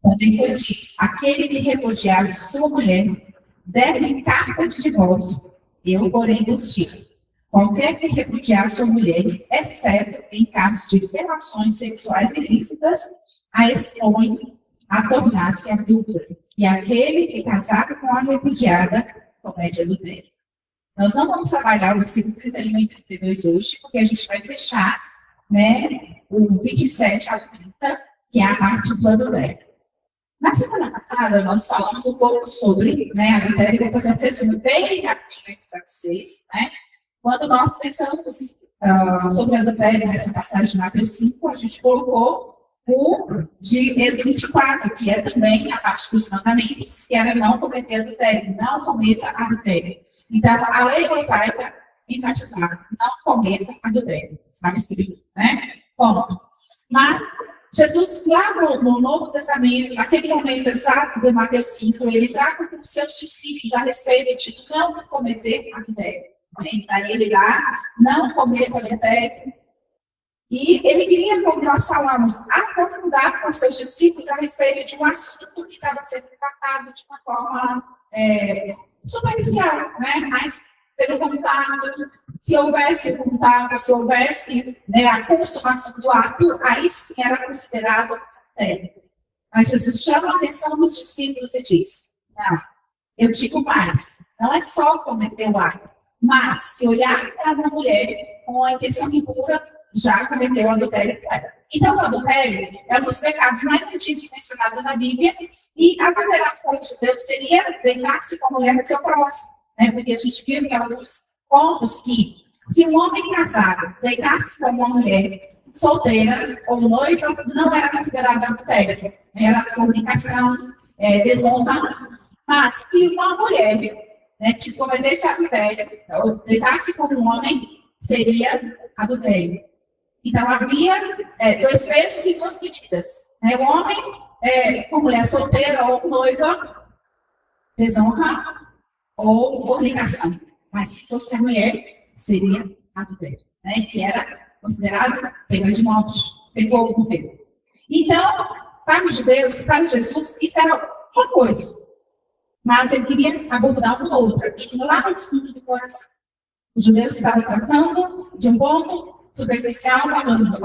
Também foi dito, aquele que repudiar sua mulher deve carta de divórcio. Eu, porém, vos digo, qualquer que repudiar sua mulher, exceto em caso de relações sexuais ilícitas, a expõe a tornar-se adulta. E aquele que casar com a repudiada comete adultério. Nós não vamos trabalhar o versículo 31 e 32 hoje, porque a gente vai fechar, né, o 27 a 30, que é a parte do adultério. Na semana passada, nós falamos um pouco sobre, né, adultério, vou fazer um resumo bem rapidinho aqui para vocês, né? Quando nós pensamos sobre adultério nessa passagem de Mateus 5, a gente colocou o de Êxodo 24, que é também a parte dos mandamentos, que era não cometer adultério, não cometa adultério. Então, a lei mosaica enfatizava, não cometa adultério. Está escrito, né? Ponto. Mas, Jesus, lá no Novo Testamento, naquele momento exato de Mateus 5, ele trata com os seus discípulos a respeito de não cometer adultério. Então, ele lá, não cometa adultério. E ele queria, como nós falamos, aprofundar com os seus discípulos a respeito de um assunto que estava sendo tratado de uma forma superficial, né? Mas pelo contato, se houvesse o contato, se houvesse, né, a consumação do ato, aí sim era considerado adultério. Mas Jesus chama a atenção dos discípulos e diz, não, eu digo mais, não é só cometer o ato, mas se olhar para uma mulher com a intenção impura, já cometeu adultério. Então, o adultério é um dos pecados mais antigos mencionados na Bíblia, e a primeira coisa de Deus seria deitar-se com a mulher do seu próximo, né? Porque a gente viu em alguns pontos que, se um homem casado deitasse com uma mulher solteira ou noiva, não era considerado adultério, era fornicação, desonra. Mas, se uma mulher, né, cometesse adultério, ou deitasse com um homem, seria adultério. Então, havia dois pesos e duas medidas. Né? O homem, com mulher solteira ou noiva, desonra ou fornicação. Mas se fosse a mulher, seria adultério. Né? Que era considerado pena de morte. Pegou ou morreu. Então, para os judeus, para Jesus, isso era uma coisa. Mas ele queria abordar uma outra. E lá no fundo do coração. Os judeus estavam tratando de um ponto superficial, falando,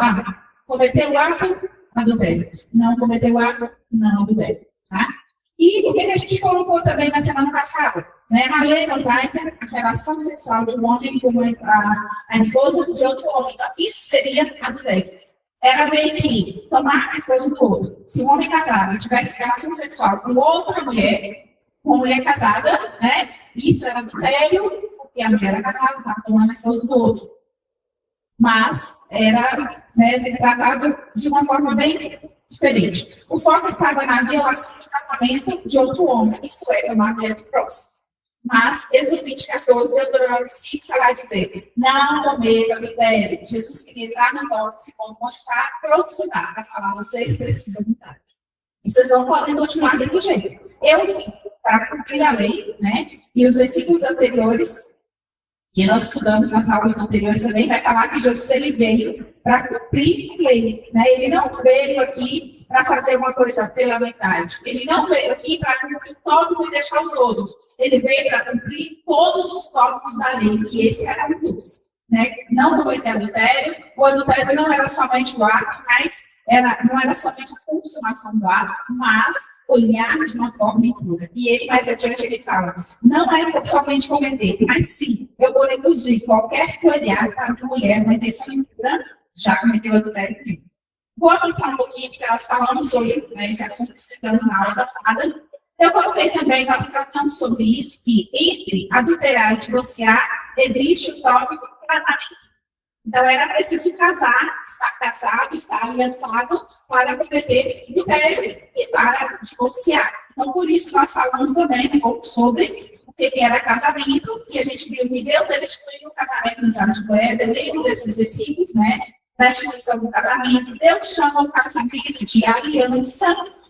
cometeu o ato, adultério. Não cometeu o ato, não adultério. Tá? E o que a gente colocou também na semana passada? Né? Na lei mosaica, a relação sexual de um homem com a esposa de outro homem. Então, isso seria adultério. Era meio que tomar a esposa do outro. Se um homem casado tivesse relação sexual com outra mulher, com mulher casada, né? Isso era adultério, porque a mulher era casada, estava tomando a esposa do outro. Mas era, né, tratado de uma forma bem diferente. O foco estava na violação do casamento de outro homem, isto é, tomar a mulher do próximo. Mas, Êxodo 20:14, Deuteronômio 5 está lá dizer, não cometa adultério. Jesus queria entrar no nosso ponto, mostrar, aprofundar, para falar, vocês precisam mudar. Vocês não podem continuar desse jeito. Eu vim para cumprir a lei, né? E os versículos anteriores, que nós estudamos nas aulas anteriores também, vai falar que Jesus ele veio para cumprir a lei. Né? Ele não veio aqui para fazer uma coisa pela metade. Ele não veio aqui para cumprir o tópico e deixar os outros. Ele veio para cumprir todos os tópicos da lei. E esse era um dos. Né? Não cometer adultério. O adultério não era somente o ato, mas não era somente a consumação do ato, mas olhar de uma forma impura. E ele, mais adiante, ele fala, não é somente cometer, mas sim, eu vou reduzir qualquer que olhar para uma mulher com intenção impura, já cometeu adultério comigo. Vou avançar um pouquinho, porque nós falamos sobre, né, esse assunto que estudamos na aula passada. Eu coloquei também, nós tratamos sobre isso, que entre adulterar e divorciar, existe o tópico do casamento. Então, era preciso casar, estar casado, estar aliançado para cometer adultério e para divorciar. Então, por isso, nós falamos também um pouco sobre o que era casamento, e a gente viu que Deus ele instituiu o casamento no Jardim do Éden, lemos esses versículos, né, da instituição do casamento. Deus chama o casamento de aliança.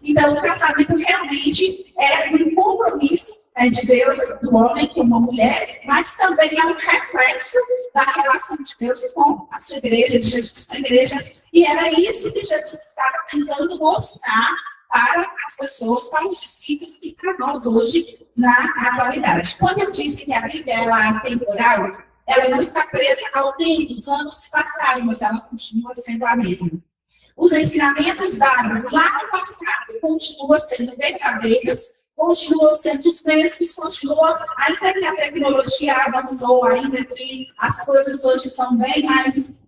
Então, o casamento realmente é um compromisso de Deus, do homem com uma mulher, mas também é um reflexo da relação de Deus com a sua igreja, de Jesus com a igreja. E era isso que Jesus estava tentando mostrar para as pessoas, para os discípulos e para nós hoje na atualidade. Quando eu disse que a Bíblia ela é temporal, ela não está presa ao tempo, os anos se passaram, mas ela continua sendo a mesma. Os ensinamentos dados lá no passado continuam sendo verdadeiros, continuam sendo os mesmos, continuam, ainda que a tecnologia avançou, ainda que as coisas hoje são bem mais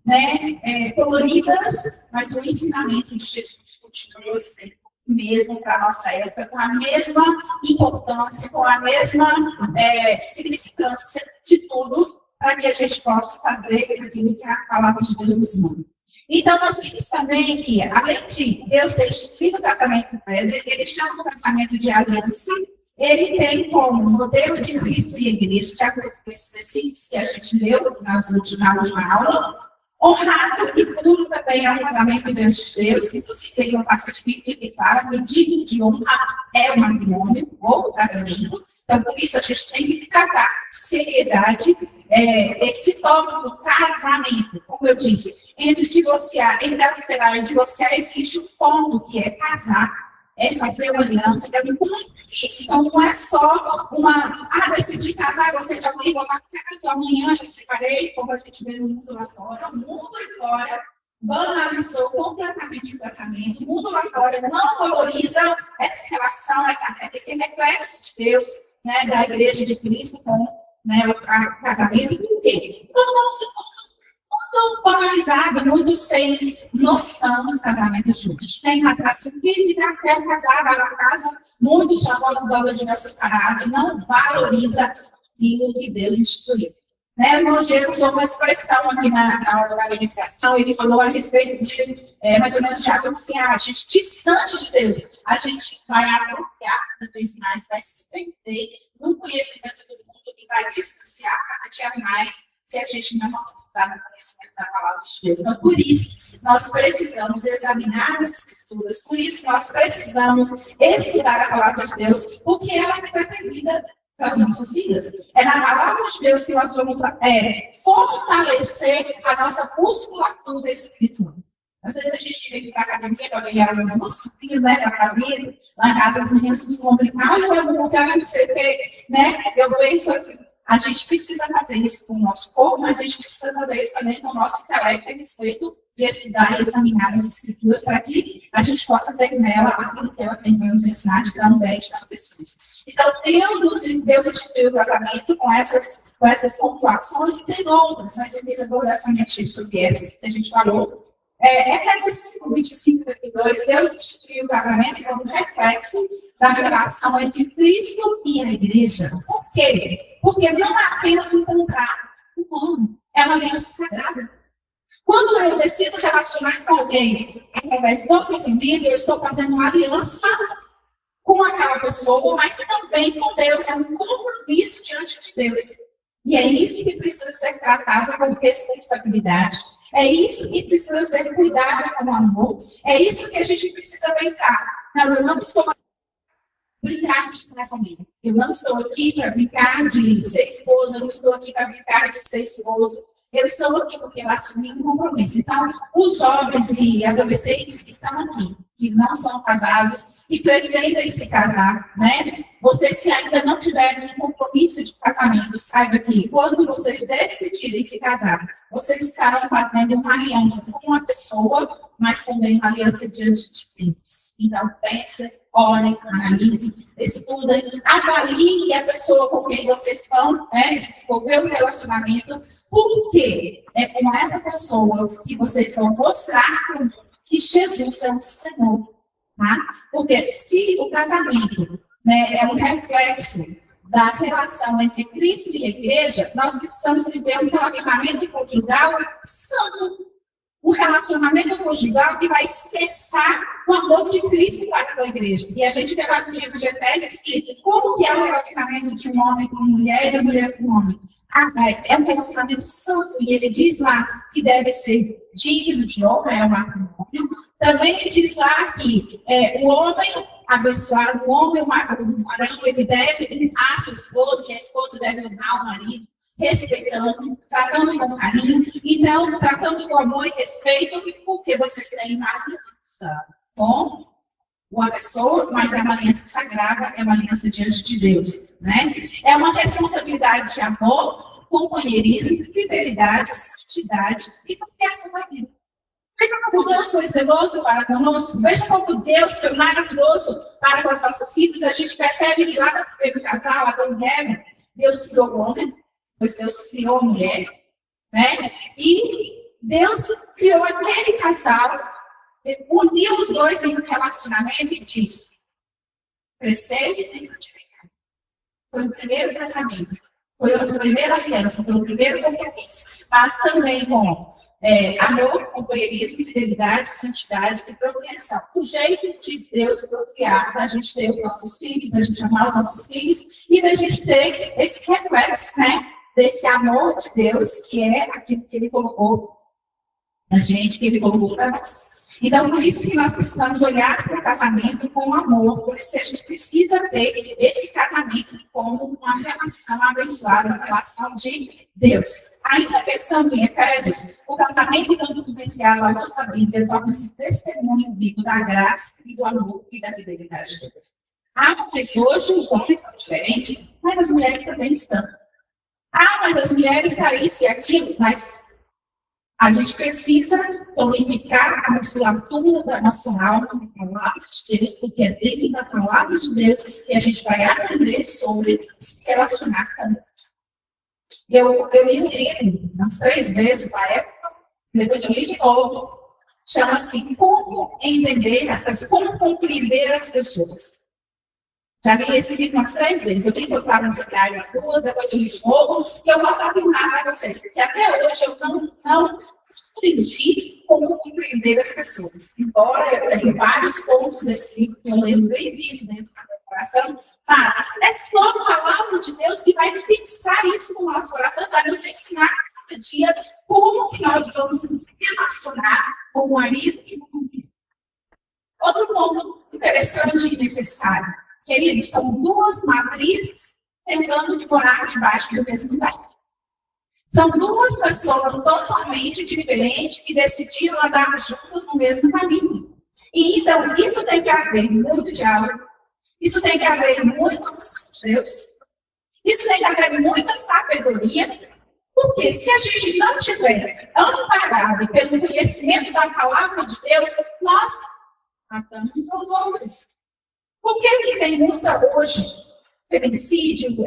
coloridas, mas o ensinamento de Jesus continua sendo o mesmo para a nossa época, com a mesma importância, com a mesma significância de tudo, para que a gente possa fazer aquilo que a palavra de Deus nos manda. Então, nós vimos também que, além de Deus ter instituído o casamento prévio, ele chama o casamento de aliança, ele tem como modelo de Cristo e igreja, de acordo com esses versículos que a gente leu na última aula, honrado e puro também é o casamento diante de Deus, que você tem uma passagem bíblica que fala que digno de honra é o matrimônio ou o casamento. Então, por isso, a gente tem que tratar com seriedade esse tópico do casamento. Como eu disse, entre divorciar, entre adulterar e divorciar, existe um ponto que é casar, é fazer uma aliança, é um compromisso. Então, não é só decidi casar, gostei de alguém, vou lá casa, amanhã já separei, como a gente vê no mundo lá fora. O mundo lá fora banalizou completamente o casamento. O mundo lá fora não valoriza essa relação, esse reflexo de Deus, né, da Igreja de Cristo com o casamento. Por quê? Então, não se muito banalizado, muito sem noção dos casamentos juntos. Tem uma atração física, quer casar, vai na casa, muitos já vão no de mel separado, não valoriza aquilo que Deus instituiu. O irmão Diego usou uma expressão aqui na hora da ministração, ele falou a respeito de, mais ou menos, de atrofiar, a gente distante de Deus, a gente vai atrofiar cada vez mais, vai se perder no conhecimento do mundo e vai distanciar cada dia mais, se a gente não aprofundar no conhecimento da palavra de Deus. Então, por isso, nós precisamos examinar as Escrituras, por isso nós precisamos estudar a palavra de Deus, porque ela que vai ter vida para as nossas vidas. É na palavra de Deus que nós vamos fortalecer a nossa musculatura espiritual. Às vezes a gente vem para a academia para ganhar alguns músculos, né, para a academia, lá em casa as meninas costumam brincar, olha, eu quero não sei o que, né, eu penso assim, a gente precisa fazer isso com o nosso corpo, mas a gente precisa fazer isso também com o nosso intelecto a respeito de estudar e examinar as escrituras para que a gente possa ter nela aquilo que ela tem para nos ensinar de grande das pessoas. Então, Deus instituiu o casamento com essas pontuações e tem outras, mas eu fiz abordar somente sobre essas que a gente falou. Efésios 25, 22, Deus instituiu o casamento como reflexo da relação entre Cristo e a igreja. Por quê? Porque não é apenas um contrato humano, é uma aliança sagrada. Quando eu decido relacionar com alguém através do casamento, eu estou fazendo uma aliança com aquela pessoa, mas também com Deus, é um compromisso diante de Deus. E é isso que precisa ser tratado com responsabilidade. É isso que precisa ser cuidado com amor. É isso que a gente precisa pensar. Não, eu não estou para brincar de casamento. Eu não estou aqui para brincar de ser esposa, eu não estou aqui para brincar de ser esposo. Eu estou aqui porque eu assumi um compromisso. Então, os jovens e adolescentes que estão aqui, que não são casados, e pretendem se casar, né? Vocês que ainda não tiveram um compromisso de casamento, saiba que quando vocês decidirem se casar, vocês estarão fazendo uma aliança com uma pessoa, mas também uma aliança diante de Deus. Então, pense, olhem, analise, estudem, avaliem a pessoa com quem vocês vão desenvolver um relacionamento, porque é com essa pessoa que vocês vão mostrar para o mundo que Jesus é o Senhor. Tá? Porque se o casamento é um reflexo da relação entre Cristo e a igreja, nós precisamos viver um relacionamento conjugal santo. Um relacionamento conjugal que vai expressar o amor de Cristo para a igreja. E a gente vê lá no livro de Efésios que como que é o relacionamento de um homem com mulher e de uma mulher com homem? É um relacionamento santo. E ele diz lá que deve ser digno de honra, é o matrimônio. Também ele diz lá que o homem abençoado, o homem, o varão, ele deve honrar a sua esposa, e a esposa deve honrar o marido, respeitando, tratando com carinho, e não tratando com amor e respeito, porque vocês têm uma aliança com uma pessoa, mas é uma aliança sagrada, é uma aliança diante de Deus, né? É uma responsabilidade de amor, companheirismo, fidelidade, santidade e confiança na vida. Veja como Deus foi zeloso para conosco, veja como Deus foi maravilhoso para com as nossas filhas. A gente percebe que lá no primeiro casal, Adão e Eva, Deus criou o homem, pois Deus criou a mulher, né? E Deus criou aquele casal, uniu os dois em um relacionamento e disse: crescer e frutificar. Foi o primeiro casamento, foi a primeira aliança, foi o primeiro compromisso, mas também com amor, companheirismo, fidelidade, santidade e compreensão. O jeito de Deus criar, da gente ter os nossos filhos, da gente amar os nossos filhos e da gente ter esse reflexo, né, desse amor de Deus, que é aquilo que Ele colocou na gente, que Ele colocou para nós. Então, por isso que nós precisamos olhar para o casamento com amor, por isso que a gente precisa ter esse casamento como uma relação abençoada, uma relação de Deus. Ainda pensando em Efésios, o casamento, tanto vivenciado à luz da Bíblia, torna-se testemunho vivo da graça e do amor e da fidelidade de Deus. Mas hoje os homens são diferentes, mas as mulheres também estão. Mas as mulheres estão isso e aquilo, mas a gente precisa tonificar a musculatura da nossa alma na palavra de Deus, porque é dentro da palavra de Deus que a gente vai aprender sobre se relacionar com Deus. Eu li umas 3 vezes na época, depois eu li de novo, chama-se Como Entender as Pessoas, Como Compreender as Pessoas. Já li esse livro umas 3 vezes. Eu li que eu estava no seminário umas 2, depois eu li de novo, e eu posso afirmar para vocês, porque até hoje eu não aprendi como compreender as pessoas. Embora eu tenha vários pontos desse livro, que eu lembro bem vivo dentro do meu coração, mas é só a palavra de Deus que vai fixar isso no nosso coração, para nos ensinar cada dia como que nós vamos nos relacionar com o marido e com o marido. Outro ponto interessante e necessário. Queridos, são 2 matrizes tentando morar debaixo do mesmo teto. São 2 pessoas totalmente diferentes que decidiram andar juntas no mesmo caminho. E então, isso tem que haver muito diálogo, isso tem que haver muita busca de Deus, isso tem que haver muita sabedoria, porque se a gente não tiver amparado pelo conhecimento da palavra de Deus, nós matamos os outros. Por que tem muita hoje feminicídio,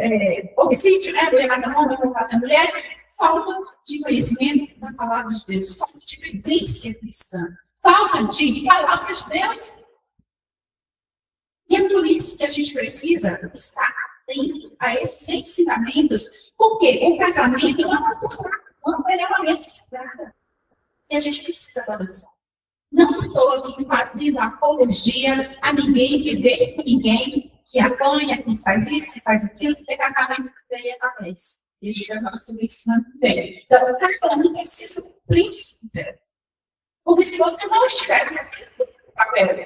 homicídio, né? Mulher mata homem, homem mata mulher? Falta de conhecimento da palavra de Deus, falta de vivência cristã, falta de palavra de Deus. E é por isso que a gente precisa estar atento a esses ensinamentos, porque o casamento não é uma aliança sagrada. E a gente precisa valorizar. Não estou aqui fazendo apologia a ninguém que vê com ninguém, que apanha, que faz isso, que faz aquilo, porque casamento também é talvez. E a gente vai falar sobre isso também. Então, cada um precisa cumprir o seu papel. Porque se você não estiver cumprindo o papel,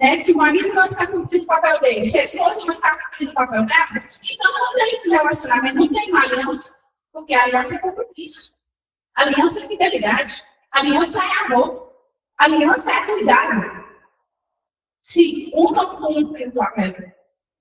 né? Se o marido não está cumprindo o papel dele, se a esposa não está cumprindo o papel dela, então não tem relacionamento, não tem uma aliança. Porque a aliança é compromisso. A aliança é fidelidade. A aliança é amor. A aliança é cuidado. Se um não cumpre o papel,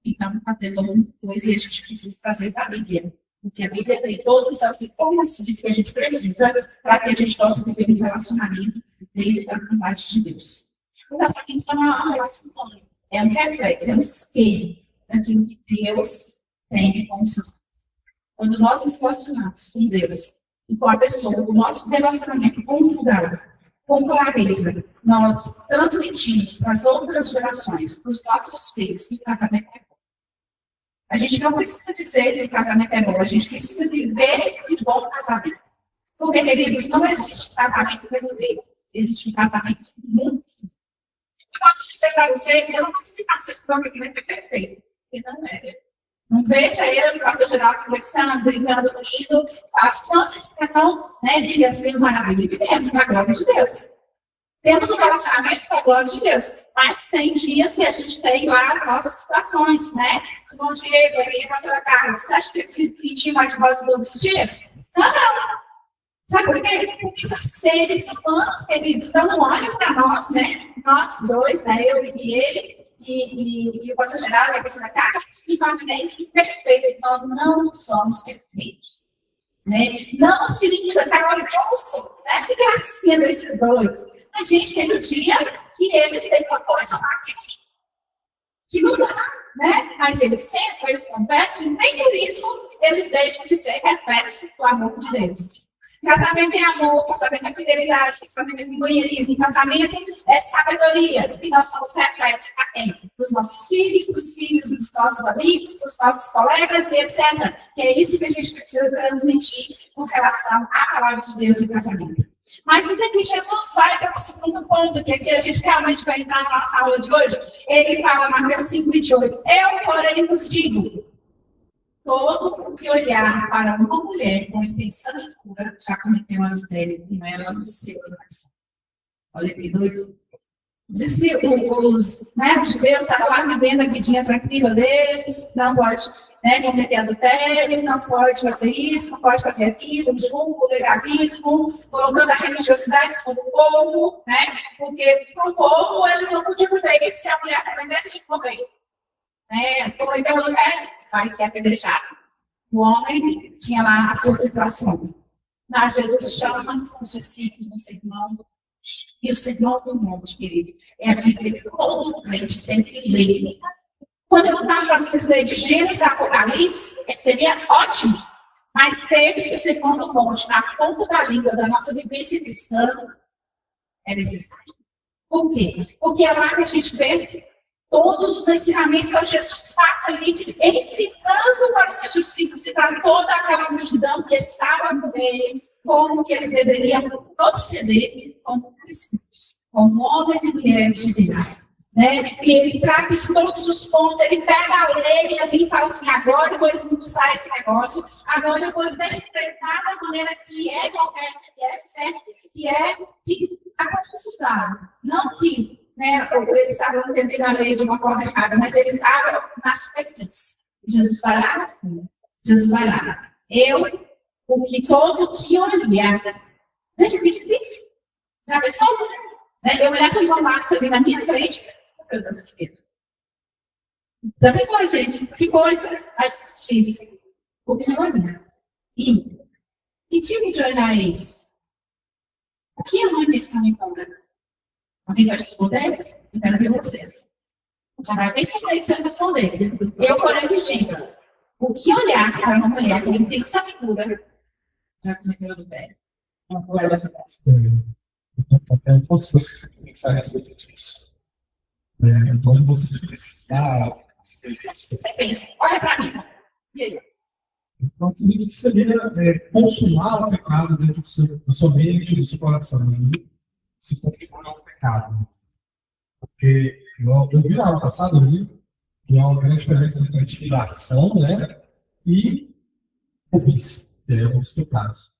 então está tendo alguma coisa e a gente precisa trazer para a Bíblia. Porque a Bíblia tem todas as informações que a gente precisa para que a gente possa viver um relacionamento dentro da vontade de Deus. O casamento é uma relação, é um reflexo, é um espelho daquilo que Deus tem com os seus. Quando nós nos relacionamos com Deus e com a pessoa, o nosso relacionamento conjugal, com clareza, nós transmitimos para as outras gerações, para os nossos filhos, que o casamento é bom. A gente não precisa dizer que o casamento é bom, a gente precisa viver um bom casamento. Porque, queridos, não existe casamento perfeito, existe um casamento muito simples. Eu posso dizer para vocês, eu não preciso para vocês que o casamento é perfeito, porque não é. Não veja eu, o pastor Geraldo, conversando, brincando, rindo, as nossas são, né, diga assim, maravilha, e vivemos na glória de Deus. Temos um relacionamento com a glória de Deus, mas tem dias que a gente tem lá as nossas situações, né? Bom Diego, aí, a pastora Carla, você acha que eu preciso pedir mais de voz todos os dias? Não. Sabe por quê? Porque são seres humanos, queridos, então olham para nós, né? Nós dois, né? Eu e ele, e o pastor Geraldo, a pessoa da casa, e família é perfeito. Nós não somos perfeitos. Né? Não se limita, está orgulhoso, né? Que gracinha desses dois. A gente tem um dia que eles têm uma coisa lá que não dá, né? Mas eles sentam, eles conversam, e nem por isso eles deixam de ser reflexo do amor de Deus. Casamento é amor, casamento é fidelidade, casamento é companheirismo, casamento é sabedoria. E nós somos reflexos a quem? Para os nossos filhos, para os filhos dos nossos amigos, para os nossos colegas e etc. E é isso que a gente precisa transmitir com relação à palavra de Deus de casamento. Mas o que Jesus vai para o segundo ponto, que aqui a gente realmente vai entrar na nossa aula de hoje. Ele fala, Mateus 5:28, eu, porém, vos digo, todo o que olhar para uma mulher com intenção de cura já cometeu adultério com ela no seu coração. Olha que doido. Os judeus estavam lá vivendo a vidinha tranquila deles, não pode cometer adultério, não pode fazer isso, não pode fazer aquilo, julgo, legalismo, colocando a religiosidade sobre o povo, né? Porque para o povo eles não podiam fazer isso se a mulher dependesse de morrer. Cometeu adultério, vai ser apedrejado. O homem tinha lá as suas situações. Mas Jesus chama os discípulos no sermão, e o sermão do monte, querido, é a Bíblia que todo crente tem que ler. Quando eu falo para vocês lerem de Gênesis a Apocalipse, seria ótimo, mas sempre o sermão do monte, na ponta da língua da nossa vivência cristã, é necessário. Por quê? Porque é lá que a gente vê todos os ensinamentos que Jesus passa ali, ensinando para os seus discípulos e para toda aquela multidão que estava com ele, como que eles deveriam proceder como cristãos, como homens e mulheres de Deus. E ele trata de todos os pontos, ele pega a lei ali e fala assim, agora eu vou expulsar esse negócio, agora eu vou interpretar da maneira que é correta, que é certa, que está consultado. Não que eles estavam entendendo a lei de uma forma errada, mas eles estavam na superfície. Jesus vai lá no fundo. Jesus vai lá. Todo que olhar. Veja que difícil. Já pensou? Eu olhar com o irmão Marcos ali na minha frente. Meu Deus, que medo. Já pensou, gente? Que coisa. X. O que olhar? E que tipo de olhar é esse? O que é uma intenção em conta? Alguém vai responder? Eu quero ver vocês. Já vai pensando aí que você vai responder. Eu, porém, vigigo. O que olhar para uma mulher com intenção de cura já cometeu adultério? Não vai mais atrás. Eu posso pensar a respeito disso. Então, você precisar. Você pensa, olha para mim. E aí? Então, que seria consumar o pecado dentro da sua mente, do seu coração. Se configurar um pecado. Porque eu vi na aula passada, que há uma grande diferença entre admiração, e cobiça, que é os pecados.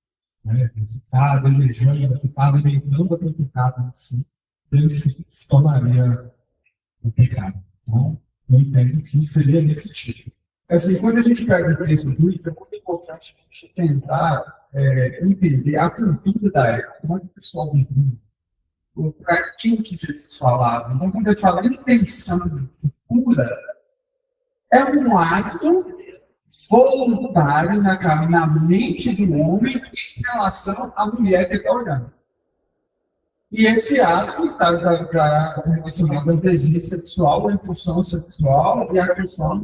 Ficar desejando, ficar alimentando aquele pecado em si, ele se tornaria um pecado. Então, eu entendo que seria nesse tipo. Assim, quando a gente pega o texto bíblico, é muito importante a gente tentar entender a cultura da época, como é que o pessoal vivia. Para quem que Jesus falava. Então, quando ele fala intenção de cura, é um ato voluntário na mente do homem em relação à mulher que está olhando. E esse ato está relacionado à presença sexual, à impulsão sexual e à questão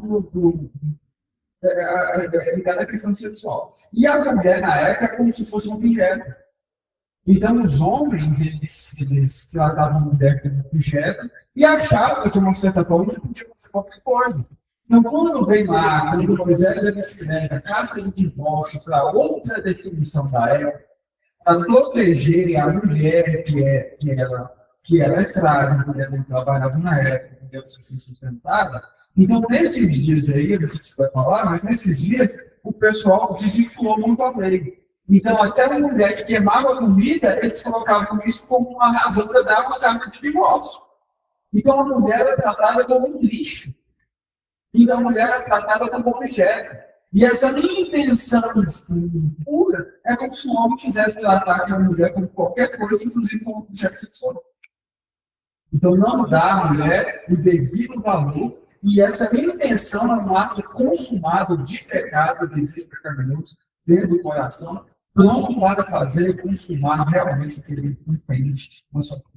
ligada à questão sexual. E a mulher, na época, é como se fosse um objeto. Então, os homens, eles tratavam a mulher como objeto e achavam, de uma certa forma, que podia fazer qualquer coisa. Então, quando vem lá, quando Moisés escreve a carta de divórcio para outra definição da época, para proteger a mulher que ela é frágil, a mulher não trabalhava na época, a mulher não se sustentava. Então, nesses dias aí, eu não sei se você vai falar, mas nesses dias, o pessoal desvinculou muito a lei. Então, até a mulher que queimava comida, eles colocavam isso como uma razão para dar uma carta de divórcio. Então, a mulher era tratada como um lixo. Então, a mulher era tratada como objeto. E essa intenção pura é como se o homem quisesse tratar a mulher como qualquer coisa, inclusive como objeto sexual. Então, não dá à mulher o devido valor, e essa intenção é um ato consumado de pecado, desejo pecaminoso, dentro do coração, pronto para fazer consumar realmente o que ele entende na sua vida.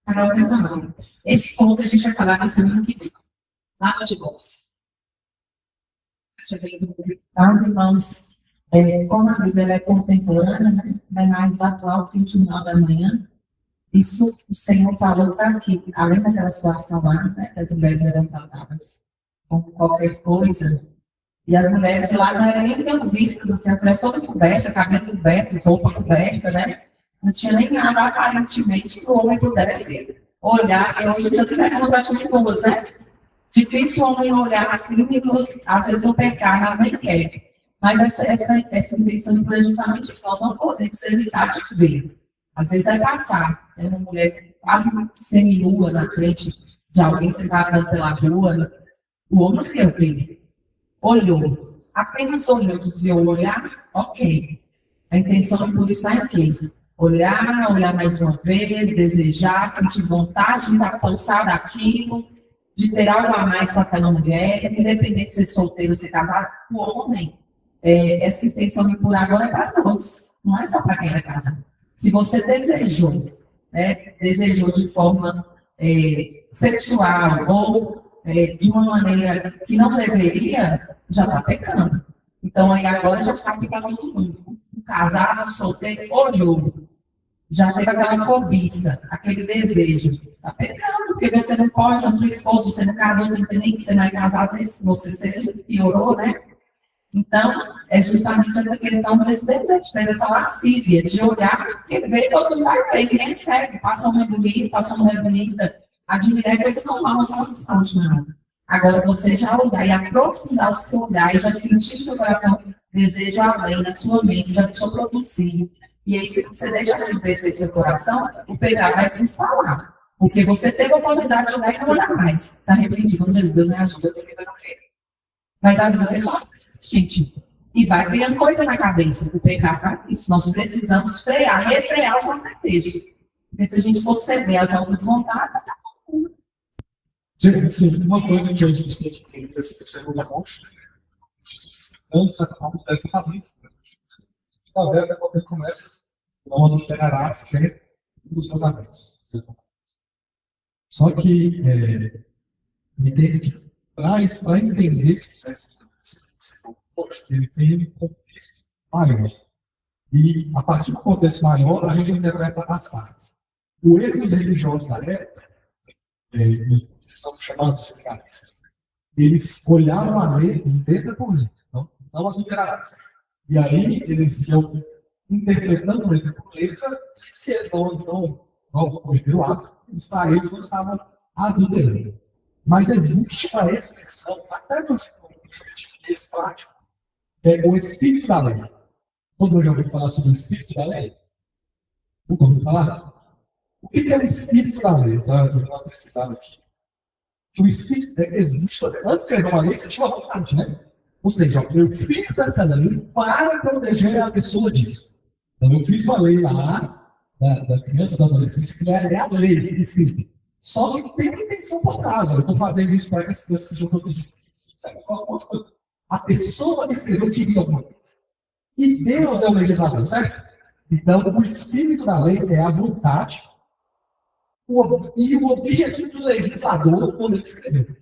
Carol Cavanagh. Esse ponto a gente vai falar na semana que vem, lá no divórcio. Então, irmãos, como a Bíblia é contemporânea, né, é mais atual que o Jornal da Manhã, isso o Senhor falou para que, além daquela situação lá, né, que as mulheres eram tratadas com qualquer coisa, e as mulheres lá não eram nem tão vistas, assim, as mulheres toda coberta, cabelo coberto, roupa coberta, né? Não tinha nem nada aparentemente que o homem pudesse olhar, e hoje as mulheres são praticamente boas, né? Difícil o homem olhar assim e às vezes não pecar, ela nem quer. Mas essa intenção é justamente isso, nós não podemos evitar de ver. Às vezes vai passar, né? Uma mulher quase seminua na frente de alguém, você está andando pela rua, o homem não quer ver. Olhou, apenas olhou, desviou o olhar, ok. A intenção por isso está aqui. Olhar mais uma vez, desejar, sentir vontade de estar pulsado aquilo, de ter algo a mais com aquela mulher, independente de ser solteiro ou ser casado, o homem, essa intenção de por agora é para todos, não é só para quem é casado. Se você desejou, desejou de forma sexual ou de uma maneira que não deveria, já está pecando. Então, aí agora já está aqui para todo mundo. O casado, o solteiro, olhou. Já teve aquela cobiça, aquele desejo. Está pecando, porque você não pode, a sua esposa, você não casou, você não tem nem que você não é casado, você seja, piorou, né? Então, é justamente essa questão desse desejo, dessa lascívia, de olhar, porque vê todo mundo vai ver, ninguém segue, passa uma bonita, passa uma mulher bonita, admirar é coisa normal, só não está nada. Agora, você já olhar e aprofundar o seu olhar e já sentir no seu coração desejo além na sua mente, já deixou produzir. E aí, se você deixa de desejo no seu coração, o pecado vai se instalar. Porque você teve a oportunidade de olhar e não olhar mais. Está arrependido, Deus me ajuda, porque eu não quero. Mas às vezes, gente, e vai criando coisa na cabeça do pecado, tá? Isso, nós precisamos frear, refrear os nossos desejos. Porque se a gente fosse ceder às nossas vontades, tá bom. Gente, uma coisa que a gente tem que entender, se você não demonstra, antes acabamos dessa cabeça. A verba, quando ele começa, não adulterará sequer os mandamentos. Só que para entender que ele tem um contexto maior. E, a partir do contexto maior, a gente interpreta as partes. O erro dos religiosos da época, que são chamados legalistas, eles olhavam a lei letra por letra, não adulterarás. E aí, eles iam interpretando letra por letra, e se eles não cometeram o ato, para eles não estavam adulterando. Mas existe uma expressão, até no jurídico prático, que é o espírito da lei. Todo mundo já ouviu falar sobre o espírito da lei? Nunca ouviu falar? O que é o espírito da lei? Eu vou precisar aqui. O espírito existe, antes de escrever uma lei, você tinha uma vontade, né? Ou seja, eu fiz essa lei para proteger a pessoa disso. Então, eu fiz uma lei lá, da criança, da adolescente, que é a lei escrita. Só que tem uma intenção por trás. Eu estou fazendo isso para que as crianças sejam protegidas. A pessoa escreveu que queria alguma coisa. E Deus é o legislador, certo? Então, o espírito da lei é a vontade e o objetivo do legislador quando ele escreveu.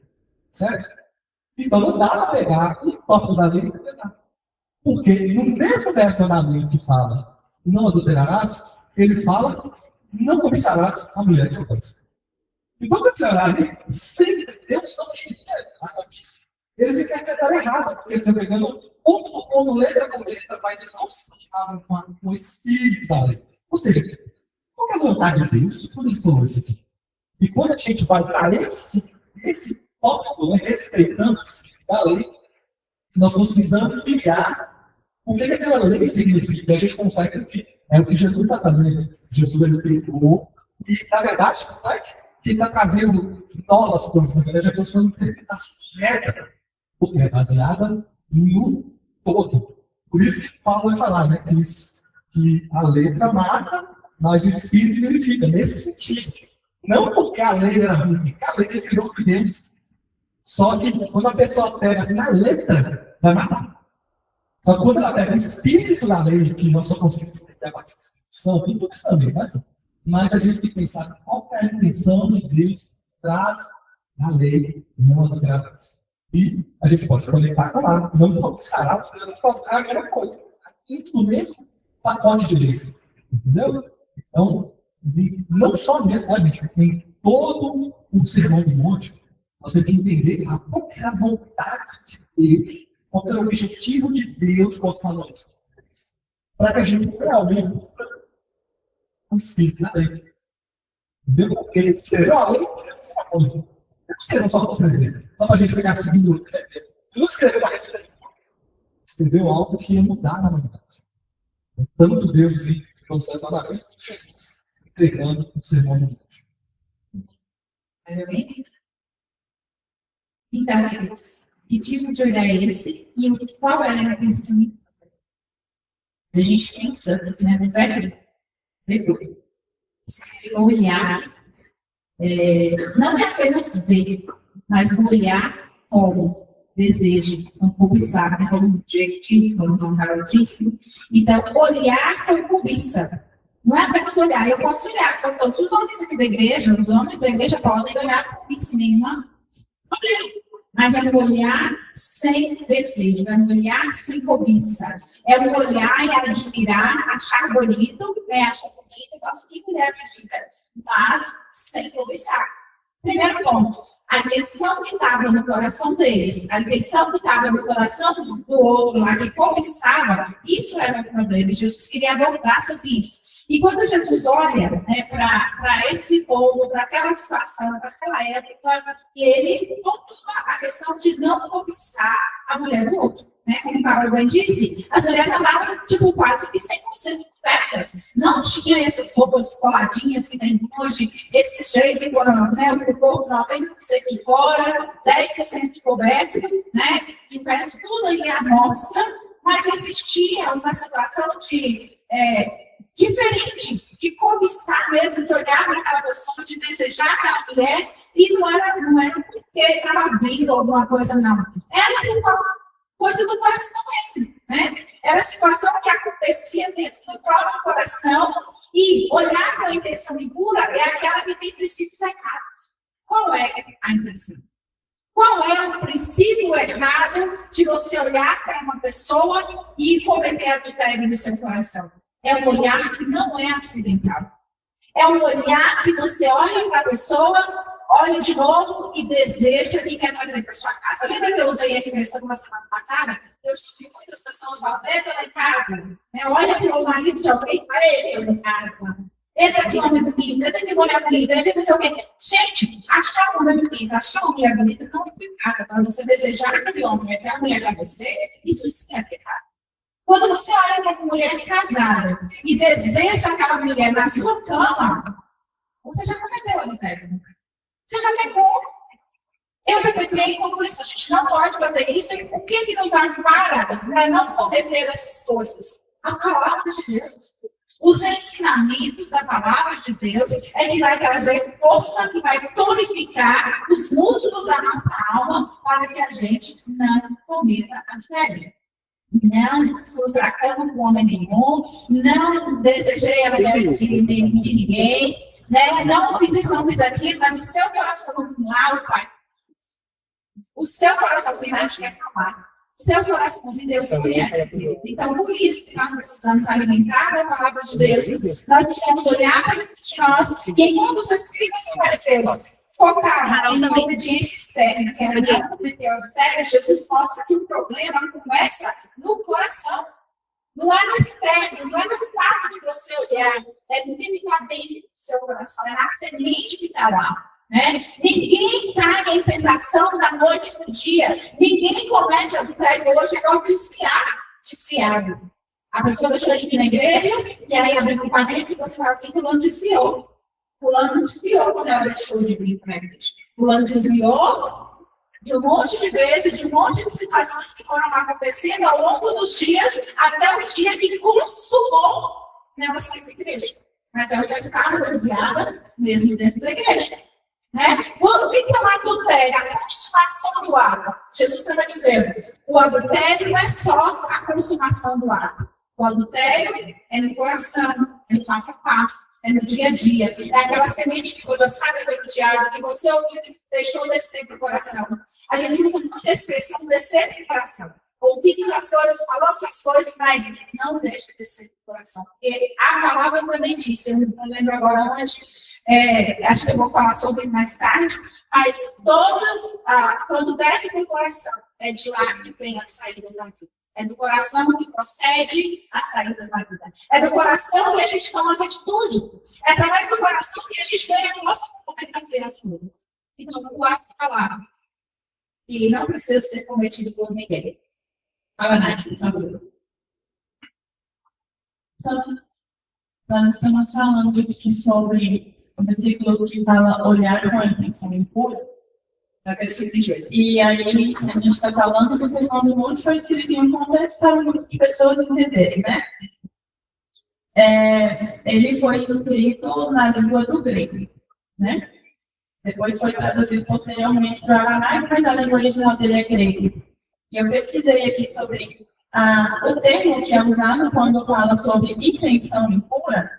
Certo? Então, não dá para pegar o toque da lei e interpretar. Porque no mesmo verso da lei que fala não adulterarás, ele fala não cobiçarás a mulher de seu Deus. Então, quando você olhar ali, sempre Deus não queria a cobiça. Eles interpretaram errado, porque eles estão pegando ponto por ponto, letra por letra, mas eles não se imaginavam com o espírito da lei. Ou seja, qual é a vontade de Deus quando ele falou isso aqui? E quando a gente vai para esse tópico, respeitando o espírito da lei, nós conseguimos ampliar o que aquela lei significa. A gente consegue que é o que Jesus está fazendo. Jesus ele pegou e, na verdade, ele está trazendo novas coisas. Na verdade, a pessoa não interpretação correta, porque é baseada no todo. Por isso que Paulo vai falar, né, que a letra mata, mas o espírito verifica, nesse sentido. Não porque a lei era ruim, porque a lei que escreveu foi Deus. Só que quando a pessoa pega na letra, vai matar. Só que quando ela pega o espírito da lei, que nós só conseguimos entender a partir da discussão, tem tudo isso também, né? Mas a gente tem que pensar qual é a intenção de Deus que traz na lei, não na graça. E a gente pode conectar com lá, não começará a colocar a mesma coisa. Aqui no mesmo pacote de leis. Entendeu? Então, não só nisso, né, gente? Em todo o Sermão do Monte, nós temos que entender qual é a vontade de Deus, qual é o objetivo de Deus quando falou isso. Para que a gente realmente o espírito da lei. Entendeu? Porque escreveu a lei é uma coisa. Não escreveu só para escrever. Só para a gente ficar seguindo. Não escreveu para receber. Escreveu algo que ia mudar na humanidade. Tanto Deus vive o processo da vez, como Jesus entregando o sermão do monte. Então, que tipo de olhar é esse? E qual era a intenção? A gente pensa, né, no verbo, depois. Significa olhar, não é apenas ver, mas olhar como desejo, como cobiçar, como o Diego disse, como o Harold disse. Então, olhar com cobiça. Não é apenas olhar, eu posso olhar para todos os homens aqui da igreja, os homens da igreja podem olhar com cobiça, nenhuma problema. Mas é um olhar sem desejo, é um olhar sem cobiça. É um olhar e admirar, achar bonito, achar bonito, gosto de mulher bonita, mas sem cobiçar. Primeiro ponto, a intenção que estava no coração deles, a intenção que estava no coração do outro lá, que cobiçava, isso era o problema. Jesus queria abordar sobre isso. E quando Jesus olha para esse povo, para aquela situação, para aquela época, ele pontua a questão de não cobiçar a mulher do outro. Como o Carol bem disse, as mulheres andavam quase que 100% cobertas. Não tinham essas roupas coladinhas que tem hoje, esse jeito, o corpo 90% de fora, 10% de coberto, e o resto tudo aí à mostra, mas existia uma situação de diferente, de cobiçar mesmo, de olhar para aquela pessoa, de desejar aquela mulher, e não era porque estava vendo alguma coisa, não. Era por coisa do coração mesmo, Era a situação que acontecia dentro do próprio coração, e olhar com a intenção impura é aquela que tem princípios errados. Qual é a intenção? Qual é o princípio errado de você olhar para uma pessoa e cometer adultério no seu coração? É um olhar que não é acidental. É um olhar que você olha para a pessoa, olha de novo e deseja e quer trazer para sua casa. Lembra que eu usei essa questão na semana passada? Eu tive muitas pessoas lá, entra lá em casa, olha para o marido de alguém e fala, entra em casa. Entra aqui homem bonito, entra aqui mulher bonita, entra aqui alguém. Gente, achar um homem bonito, achar uma mulher bonita não é pecado. Agora, você desejar aquele homem, aquela mulher para você, isso sim é pecado. Quando você olha para uma mulher casada e deseja aquela mulher na sua cama, você já cometeu adultério. Você já pecou. Eu já pequei, então por isso a gente não pode fazer isso. E o que nos ampara para não cometer essas coisas? A palavra de Deus. Os ensinamentos da palavra de Deus é que vai trazer força, que vai tonificar os músculos da nossa alma para que a gente não cometa adultério. Não fui para a cama com homem nenhum, não desejei a mulher de ninguém, não fiz isso, não fiz aquilo, mas o seu coraçãozinho lá, o Pai, o seu coraçãozinho lá quer falar, o seu coraçãozinho Deus conhece. Então, por isso que nós precisamos alimentar a palavra de Deus, nós precisamos olhar para de nós, e enquanto os Espíritos fariseus focar em obediência externa, que era de cometer adultério, Jesus mostra que o problema começa no coração. Não é no externo, não é no fato de você olhar, é no que está dentro do seu coração, é na semente que está lá. Ninguém cai em tentação da noite para o dia, ninguém comete adultério hoje, é desfiado. A pessoa deixou de vir na igreja, e aí abriu um parênteses e você fala assim, fulano desviou. Fulano desviou quando ela deixou de vir para a igreja. Fulano desviou de um monte de vezes, de um monte de situações que foram acontecendo ao longo dos dias, até o dia que consumou nela sair da igreja. mas ela já estava desviada mesmo dentro da igreja. Né? O que é o adultério? A consumação do ato. Jesus estava dizendo, o adultério não é só a consumação do ato. O adultério é no coração, é no passo a passo, é no dia a dia. É aquela semente que foi lançada pelo diabo, que você ouviu e deixou descer para o coração. A gente usa muita expressão descer para o coração. Ouvimos as coisas, falamos as coisas, mas não deixa descer para o coração. Porque a palavra também diz, eu não lembro agora onde, acho que eu vou falar sobre mais tarde, mas quando desce para o coração, é de lá que vem as saídas da vida. É do coração que procede as saídas da vida. É do coração que a gente toma as atitudes. É através do coração que a gente ganha o nosso poder fazer as coisas. Então, o ato falar. E não precisa ser cometido por ninguém. Fala, Nath, por favor. Nós estamos falando aqui sobre o versículo que fala olhar com a intenção impura. E aí, a gente está falando que o Sermão do Monte foi escrito em um contexto para as pessoas entenderem, né? Ele foi escrito na língua do grego, né? Depois foi traduzido posteriormente para o aramaico, mas a língua original dele é grego. E eu pesquisei aqui sobre o termo que é usado quando fala sobre intenção impura,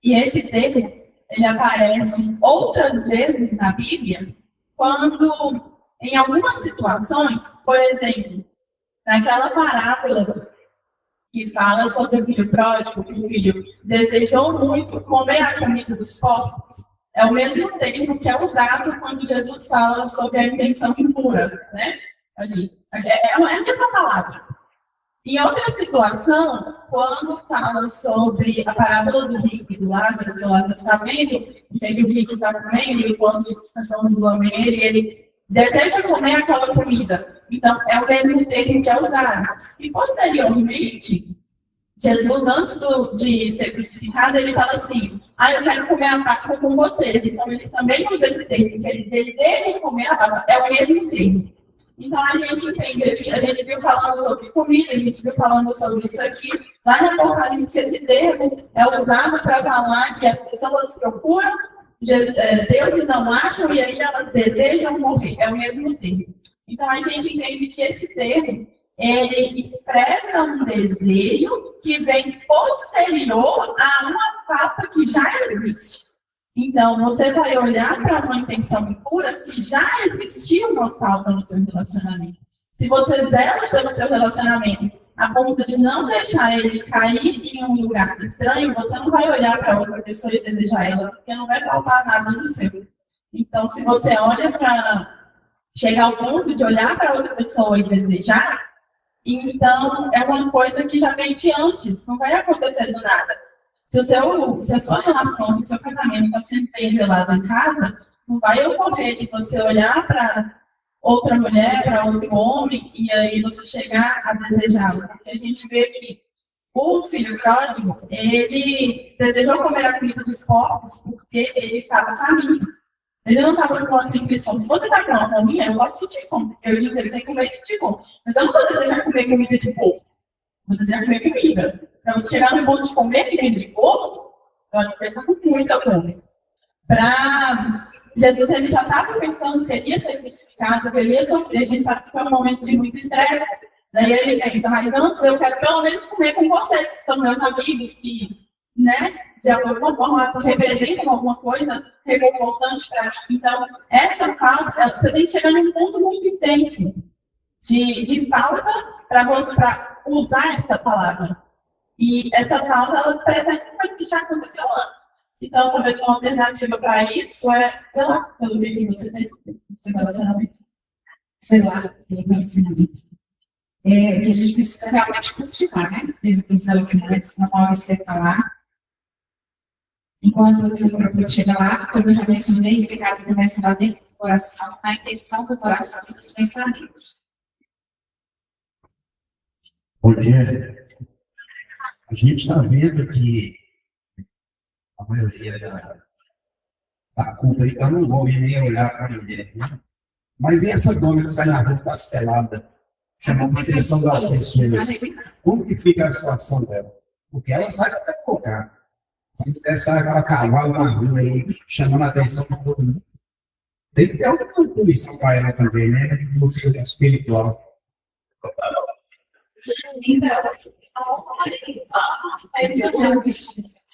e esse termo, ele aparece outras vezes na Bíblia, quando, em algumas situações, por exemplo, naquela parábola que fala sobre o filho pródigo, que o filho desejou muito comer a comida dos porcos, é o mesmo termo que é usado quando Jesus fala sobre a intenção impura, né? Ali. É a mesma palavra. Em outra situação, quando fala sobre a parábola do rico e do Lázaro, que o Lázaro está vendo, e que o rico está comendo, enquanto eles estão zoando ele deseja comer aquela comida. Então, é o mesmo termo que é usado. E, posteriormente, Jesus, antes de ser crucificado, ele fala assim, eu quero comer a Páscoa com vocês. Então, ele também usa esse termo, que ele deseja comer a Páscoa. É o mesmo termo. Então, a gente entende aqui, a gente viu falando sobre comida, a gente viu falando sobre isso aqui. Lá no Apocalipse, esse termo é usado para falar que as pessoas procuram Deus e não acham, e aí elas desejam morrer. É o mesmo termo. Então, a gente entende que esse termo, ele expressa um desejo que vem posterior a uma falta que já existe. Então, você vai olhar para uma intenção impura se já existia uma falta no seu relacionamento. Se você zela pelo seu relacionamento a ponto de não deixar ele cair em um lugar estranho, você não vai olhar para outra pessoa e desejar ela, porque não vai faltar nada no seu. Então, se você olha para chegar ao ponto de olhar para outra pessoa e desejar, então é uma coisa que já vem de antes, não vai acontecer do nada. Se a sua relação, se o seu casamento está sendo bem zelado em casa, não vai ocorrer de você olhar para outra mulher, para outro homem, e aí você chegar a desejá-lo. Porque a gente vê que o filho pródigo, ele desejou comer a comida dos porcos porque ele estava faminto. Ele não estava com uma simples fome. Se você está com uma fome, eu gosto de comer. Eu digo que ele tem que comer isso de fome. Mas eu não vou desejar comer comida de porco. Vou desejar comer comida. Para você chegar no ponto de comer comida de porco, eu acho que pensa com muita fome. Para Jesus, ele já estava pensando que ele ia ser crucificado, que ele ia sofrer. A gente sabe que foi um momento de muito estresse. Daí ele pensa, mas antes eu quero pelo menos comer com vocês, que são meus amigos, que, né, de alguma forma representam alguma coisa reconfortante para mim. Então, essa falta, você tem que chegar num ponto muito intenso de falta para usar essa palavra. E essa falta, ela presente coisa que já aconteceu antes. Então, talvez uma alternativa para isso é, sei lá, pelo que você tem no seu relacionamento. Sei lá, pelo relacionamento. Que a gente precisa realmente cultivar, né? Desde os relacionamentos, na hora de você falar. Enquanto o microfone chega lá, como eu já mencionei, o pecado começa lá dentro do coração, na intenção do coração e dos pensamentos. Bom dia. A gente está vendo que a maioria da culpa aí está no homem, nem olhar para a mulher, né? Mas e essa dona que sai na rua com as peladas, chamando a atenção das pessoas? Como que fica a situação dela? Porque ela sai até colocar. Se mulher sai aquela cavalo na rua aí, chamando a atenção para todo mundo. Tem que ter alguma punição para ela também, né? No espiritual.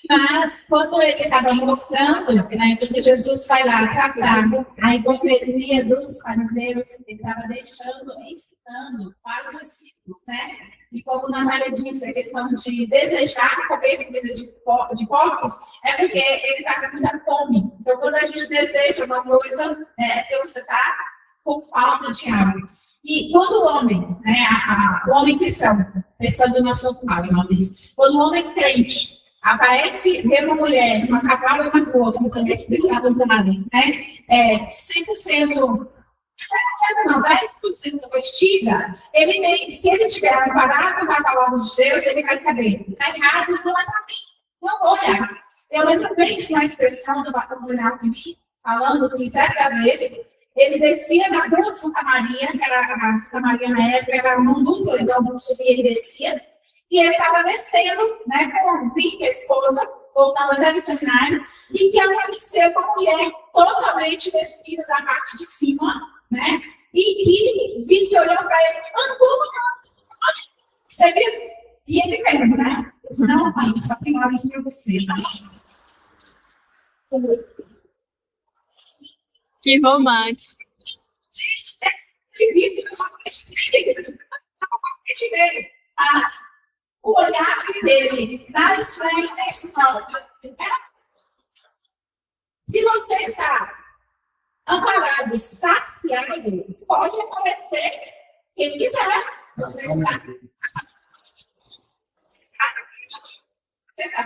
Mas, quando ele estava mostrando, né, que Jesus vai lá tratar a hipocrisia dos fariseus, ele estava ensinando para os discípulos, né? E como Natália disse, a questão de desejar comer comida de porcos é porque ele está com muita fome. Então, quando a gente deseja uma coisa, que você está com falta de algo. E quando o homem, né, o homem cristão, pensando na sua palavra, uma vez, quando o homem crente aparece, vê uma mulher, uma cavalo na rua, como também se pensava nada, né, 100%, não, 10% vestida, ele nem, se ele tiver parado com a palavra de Deus, ele vai saber, está errado, não é para mim, não vou olhar. Eu lembro bem de uma expressão do pastor Daniel Pimi, falando que certa vez, ele descia na rua Santa Maria, que era a Santa Maria na época, era um duplo, então subia e descia, e ele estava descendo, né, com o Vicky, a esposa, voltando até do seminário, e que apareceu uma mulher totalmente vestida da parte de cima, né, e que Vicky olhou para ele e falou, você viu? E ele perguntou, né, não, mãe, só tem olhos para você. Que romântico. Gente, ele vive na frente dele. Mas o olhar dele, na expressão, se você está amparado, saciado, pode aparecer quem quiser. Você está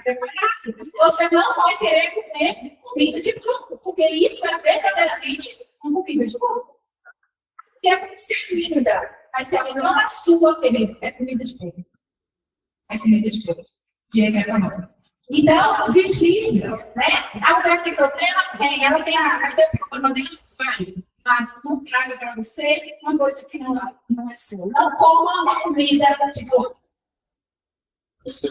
preparado. Você não vai querer comer comida de porco, porque isso é verdadeiramente uma comida de porco. Que é ser linda, mas se ela não é sua, querida, é comida de porco. É comida de porco. Diego é falando. Então, vigia, né? A mulher tem problema, tem. Ela tem a problema dele, vai. Mas não traga para você uma coisa que não é sua. Não coma uma comida de porco. Você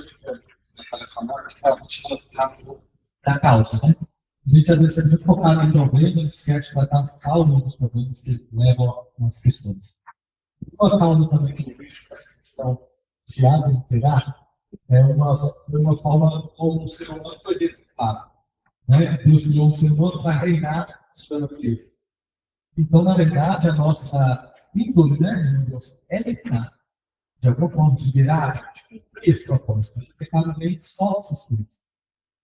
falar que está da causa, né? A gente às vezes é muito focado em problemas, esquece de tratar as causas dos problemas que levam às questões. Uma causa também que eu vejo essa questão de adulterar é uma forma como o ser humano foi derrubado, né? Deus criou o ser humano para reinar sobre a natureza. Então, na verdade, a nossa índole, né, meu Deus, é reinar. De alguma forma, de virar esse propósito. O pecado vem de nossas coisas.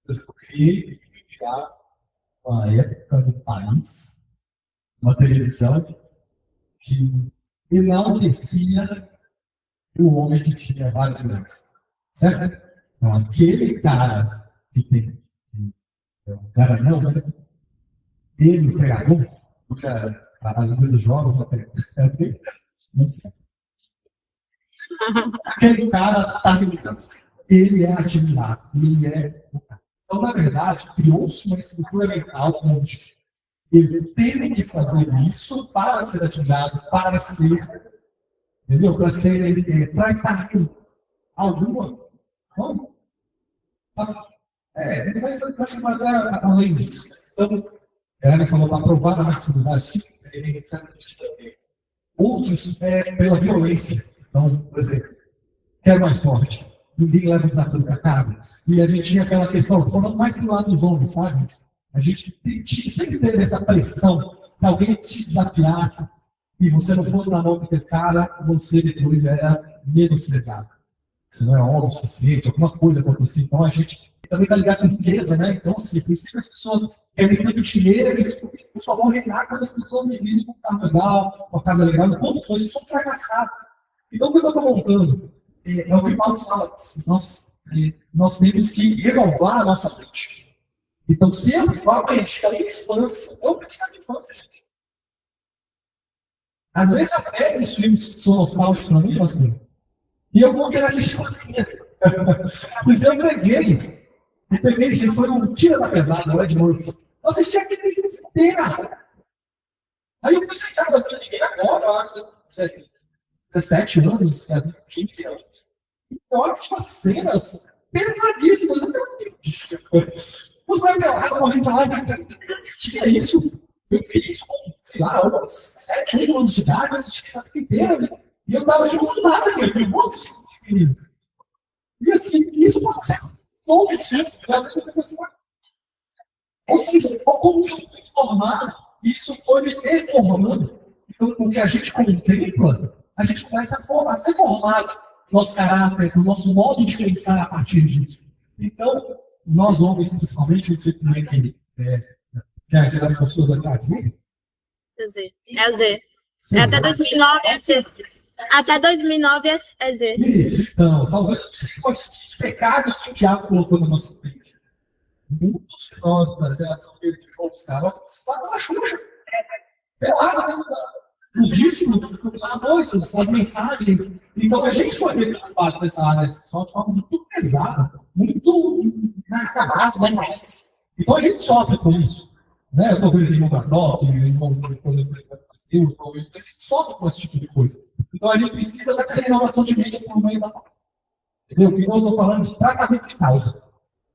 Eu criei e fui criar uma época do país, uma televisão que enaltecia o homem que tinha várias mulheres. Certo? Então, aquele cara que tem um garanhão, né? Ele, o pregador, porque a língua dos jovens, não sei. Aquele cara está admirado. Ele é admirado. Ele é. Então, na verdade, criou-se uma estrutura mental onde ele teve que fazer isso para ser admirado, para ser. Entendeu? Para ser. Para estar aqui. Algumas. Não? Mas acho que vai além disso. Então, ela falou para provar a masculinidade, etc. Outros pela violência. Então, por exemplo, quero mais forte. Ninguém leva o desafio para casa. E a gente tinha aquela questão, falando mais do lado dos homens, sabe? A gente sempre teve essa pressão. Se alguém te desafiasse e você não fosse na mão daquele cara, você depois era menosprezado. Você não é homem o suficiente, alguma coisa acontecia. Então a gente também está ligado com riqueza, né? Então, assim, por isso que as pessoas querem muito dinheiro e eles só vão reinar quando as pessoas vivirem com um carro legal, uma casa legal, condições, são fracassados. Então, o que eu estou montando é o que Paulo fala, nós temos que renovar a nossa mente. Então, se eu aprendi da infância, eu preciso da infância, gente. Às vezes até os filmes são nostálgicos para mim, pastor. E eu vou querer assistir sozinha. Porque eu preguei. Eu peguei, gente, foi um tira da pesada, lá de novo. Eu assisti aquele filme inteira. Aí eu pensei, cara, mas eu liguei agora, 17 anos, 15 anos. Então, olha que as cenas pesadíssimas. Os revelados morrem pra lá, tinha isso. Eu fiz isso com, sei lá, 7, 8 anos de idade, eu assisti essa vida inteira. E eu estava emocionado, eu vou assistir isso. E assim, isso pode ser bom, difícil. Ou seja, como que eu fui formado, isso foi me deformando. Então, com o que a gente contempla, a gente começa a ser formado no nosso caráter, no nosso modo de pensar a partir disso. Então, nós homens, principalmente, não sei como é que a geração suas trazer. É a Z. Até 2009 é Z. Até 2009 é Z. Isso, então, talvez os pecados que o diabo colocou na nossa frente. Muitos de nós, da geração dele, que foram os caras, estavam na chuva. Pelada, né? Os discos, as coisas, as mensagens. Então, a gente foi preocupado nessa área só de forma muito pesada, muito na cabeça, né? Então, a gente sofre com isso. Né? Eu estou vendo irmão adota, irmão a gente sofre com esse tipo de coisa. Então, a gente precisa dessa renovação de mente por meio da palavra. Entendeu? Então, eu estou falando de tratamento de causa.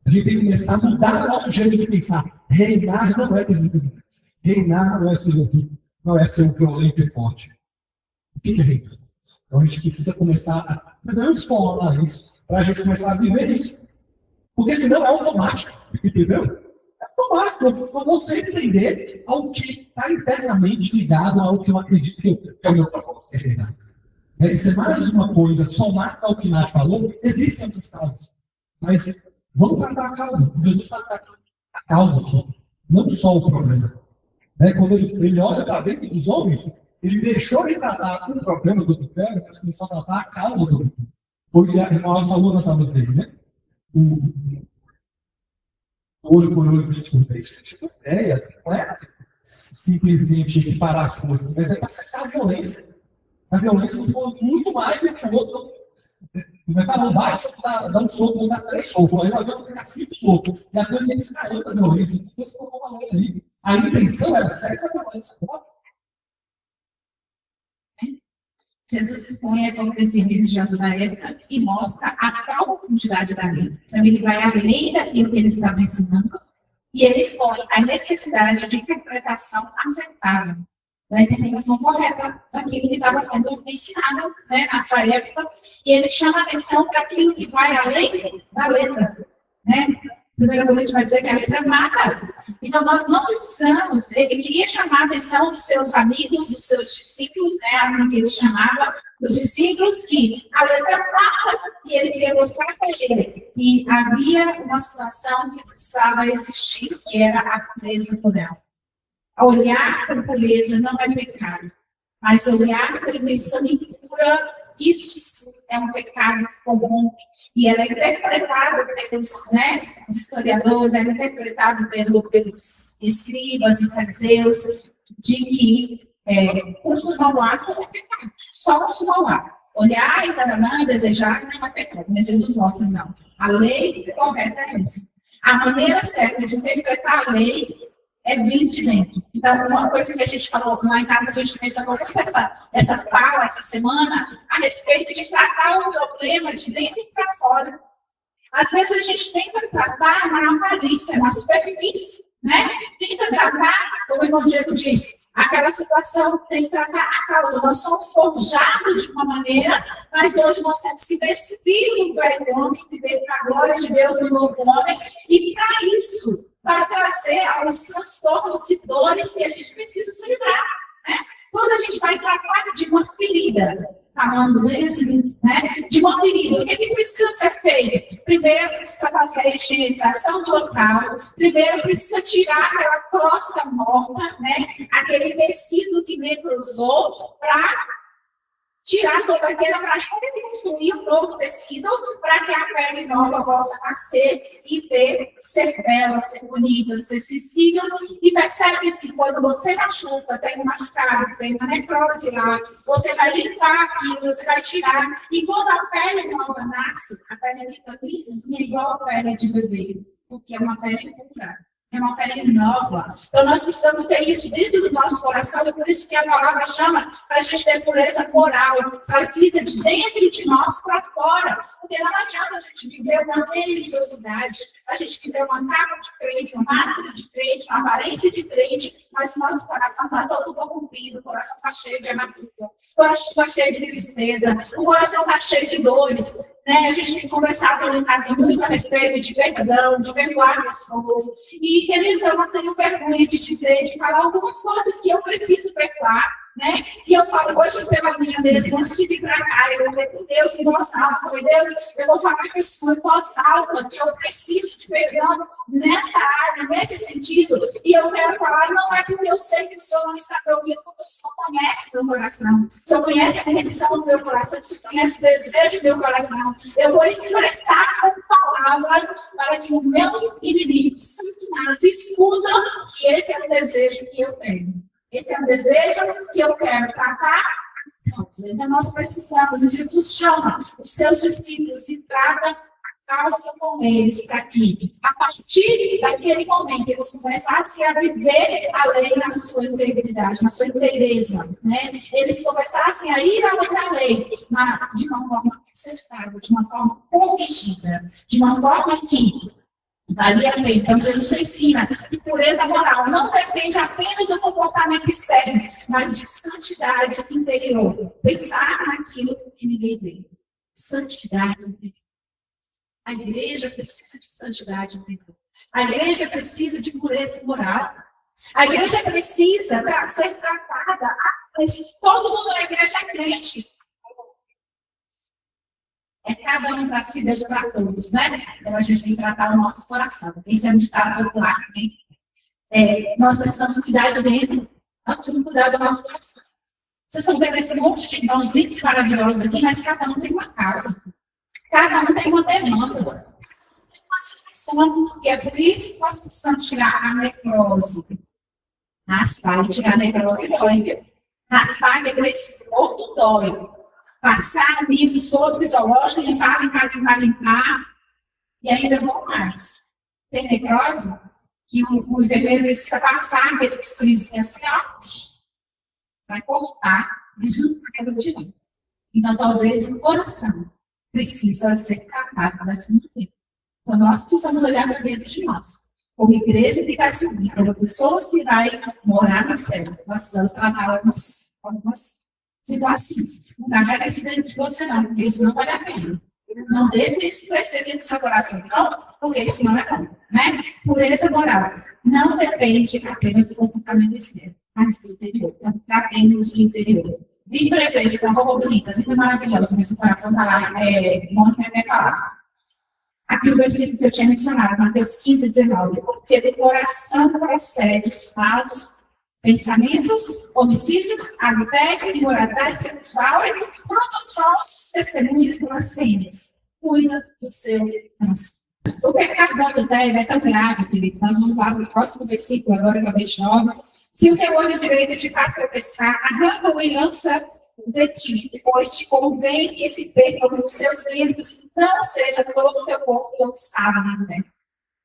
A gente tem que começar a mudar o nosso jeito de pensar. Reinar não é ter muitas mulheres. Reinar não é ser ouvido. Não é ser um violento e forte. O que é reinar? Então, a gente precisa começar a transformar isso para a gente começar a viver isso. Porque senão é automático. Entendeu? É automático. Eu vou sempre entender ao que está internamente ligado ao que eu acredito que é o meu propósito. É reinar. Isso é mais uma coisa, somar ao que Nath falou, existem outras causas. Mas vamos tratar a causa. Jesus está tratando a causa aqui, não só o problema. Quando ele olha para dentro dos homens, ele deixou de tratar o problema do adultério, mas começou a tratar a causa do adultério. Foi o que nós falamos nas aulas dele, né? O olho por olho, dente por dente. A gente tem ideia, não é simplesmente equiparar as coisas, mas é para cessar a violência. A violência foi muito mais do que o outro. Vai falar, bate, dá um soco, dá 3 socos. Aí vai ficar 5 socos. E a coisa é caiu da violência. Então, Deus colocou uma lei ali. A intenção era cessar a violência. Jesus expõe a hipocrisia religiosa da época e mostra a profundidade da lei. Então, ele vai além daquilo que eles estavam ensinando e ele expõe a necessidade de interpretação aceitável, da interpretação correta daquilo que estava sendo ensinado, né, na sua época, e ele chama a atenção para aquilo que vai além da letra. Né? Primeiro, a gente vai dizer que a letra mata. Então, nós não precisamos. Ele queria chamar a atenção dos seus amigos, dos seus discípulos, né, assim que ele chamava, os discípulos, que a letra mata. E ele queria mostrar para ele que havia uma situação que precisava existir, que era a pureza moral. Olhar para a pureza não é pecado, mas olhar para a intenção impura, isso é um pecado comum. E ela é interpretada pelos, os historiadores, ela é interpretada pelos escribas e fariseus, de que consumar o ato é pecado, só consumar o ato. Olhar e taraná, desejar não é pecado, mas Jesus mostra não. A lei correta é isso. A maneira certa de interpretar a lei é vir de dentro. Então, uma coisa que a gente falou lá em casa, a gente mencionou muito essa fala, essa semana, a respeito de tratar o problema de dentro para fora. Às vezes a gente tenta tratar na aparência, na superfície, né? Tenta tratar, como o irmão Diego disse, aquela situação, tem que tratar a causa. Nós somos forjados de uma maneira, mas hoje nós temos que despir o velho homem, viver para a glória de Deus no novo homem, e para isso, para trazer alguns transtornos e dores que a gente precisa se livrar. Né? Quando a gente vai tratar de uma ferida, falando mesmo, de uma ferida, o que precisa ser feito? Primeiro precisa fazer a higienização do local, primeiro precisa tirar aquela crosta morta, aquele tecido que necrosou, para tirar toda aquela para reconstruir um novo tecido, para que a pele nova possa nascer e ser bela, ser bonita, ser sensível. E percebe-se, quando você machuca, tem um machucado, tem uma necrose lá, você vai limpar aquilo, você vai tirar. E quando a pele nova nasce, a pele fica lisinha, igual a pele de bebê, porque é uma pele pura. É uma pele nova. Então, nós precisamos ter isso dentro do nosso coração, e por isso que a palavra chama para a gente ter pureza moral, trazida de dentro de nós para fora. Porque não adianta a gente viver uma religiosidade, a gente viver uma capa de crente, uma máscara de crente, uma aparência de crente, mas o nosso coração está todo corrompido, o coração está cheio de amargura, o coração está cheio de tristeza, o coração está cheio de dores. Né? A gente tem conversado em casa muito a respeito de perdão, de perdoar pessoas. E, queridos, eu não tenho vergonha de dizer, de falar algumas coisas que eu preciso perdoar. Né? E eu falo hoje pela minha mesma, antes de vir para cá, eu falei com Deus em voz alta, falei, Deus, eu vou falar com isso em voz alta, que eu preciso de perdão nessa área, nesse sentido, e eu quero falar, não é porque eu sei que o Senhor não está me ouvindo, porque o Senhor conhece o meu coração, o Senhor conhece a condição do meu coração, o Senhor conhece o desejo do meu coração, eu vou expressar com palavras para que o meu inimigo se escuta que esse é o desejo que eu tenho. Esse é o desejo que eu quero tratar. Então, nós precisamos, e Jesus chama os seus discípulos e trata a causa com eles para que, a partir daquele momento, eles começassem a viver a lei na sua integridade, na sua inteireza. Né? Eles começassem a ir além da lei, mas de uma forma acertada, de uma forma corrigida, de uma forma que valia a pena. Então, Jesus ensina que pureza moral não depende apenas do comportamento externo, mas de santidade interior. Pensar naquilo que ninguém vê. Santidade interior. A igreja precisa de santidade interior. A igreja precisa de pureza moral. A igreja precisa ser tratada. Todo mundo na igreja é crente. É cada um para si, Deus para todos, né? Então, a gente tem que tratar o nosso coração. Esse é um ditado popular também. Nós precisamos cuidar de dentro, nós precisamos cuidar do nosso coração. Vocês estão vendo esse monte de irmãos lindos, maravilhosos aqui, mas cada um tem uma causa. Cada um tem uma demanda. Tem uma situação, e é por isso que nós precisamos tirar a necrose. Raspar e tirar a necrose dói. Raspar e tirar esse corpo dói. Passar livro sobre fisiológico, limpar, e ainda vão mais. Tem necrose que o enfermeiro precisa passar aquele bisturizinho assim, ó, para cortar e juntar o direito. Então, talvez o coração precisa ser tratado dessa maneira. Então, nós precisamos olhar para dentro de nós. Como igreja de Caçuí, como pessoas que vão morar na célula, nós precisamos tratar algumas situações. Não carrega isso dentro de você, não, porque isso não vale a pena. Não deixe isso crescer dentro do seu coração, não, porque isso não é bom. Né? Pureza moral não depende apenas do comportamento externo, mas do interior. Então, tratemos o interior. Vim para a igreja com uma roupa bonita, linda, maravilhosa, mas o coração está lá, bom que é minha palavra. Aqui o versículo que eu tinha mencionado, Mateus 15, 19. Porque do coração procede os maus pensamentos, homicídios, adultério, imoralidade sexual e todos falsos testemunhos blasfêmios. Cuida do seu coração. O pecado do adultério é tão grave, querido. Nós vamos lá para o próximo versículo, agora na 29. Se o teu olho direito te faz tropeçar, arranca-o e lança de ti, pois te convém que se perca os seus membros, não seja todo o teu corpo lançado na terra.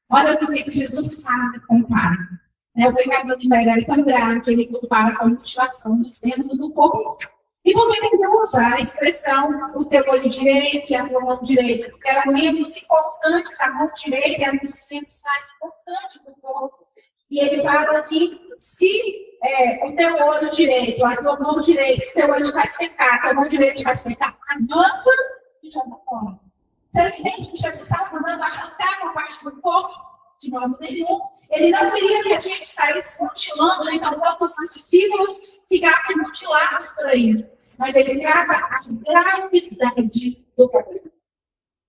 Olha o que Jesus fala e compara. O pecado do adultério é tão grave que ele compara com a mutilação dos membros do corpo. E por que ele usa a expressão o teu olho direito e a tua mão direita? Porque eram membros importantes, a mão direita era um dos membros mais importantes do corpo. E ele fala que se o teu olho direito, a tua mão direita, se teu olho te faz pecar, a tua mão direita te faz pecar, arranca e já está fora. Vocês entendem que Jesus estava mandando arrancar uma parte do corpo? De modo nenhum. Ele não queria que a gente saísse mutilando, né? Então, os seus discípulos ficassem mutilados por aí. Mas ele trata a gravidade do cabelo.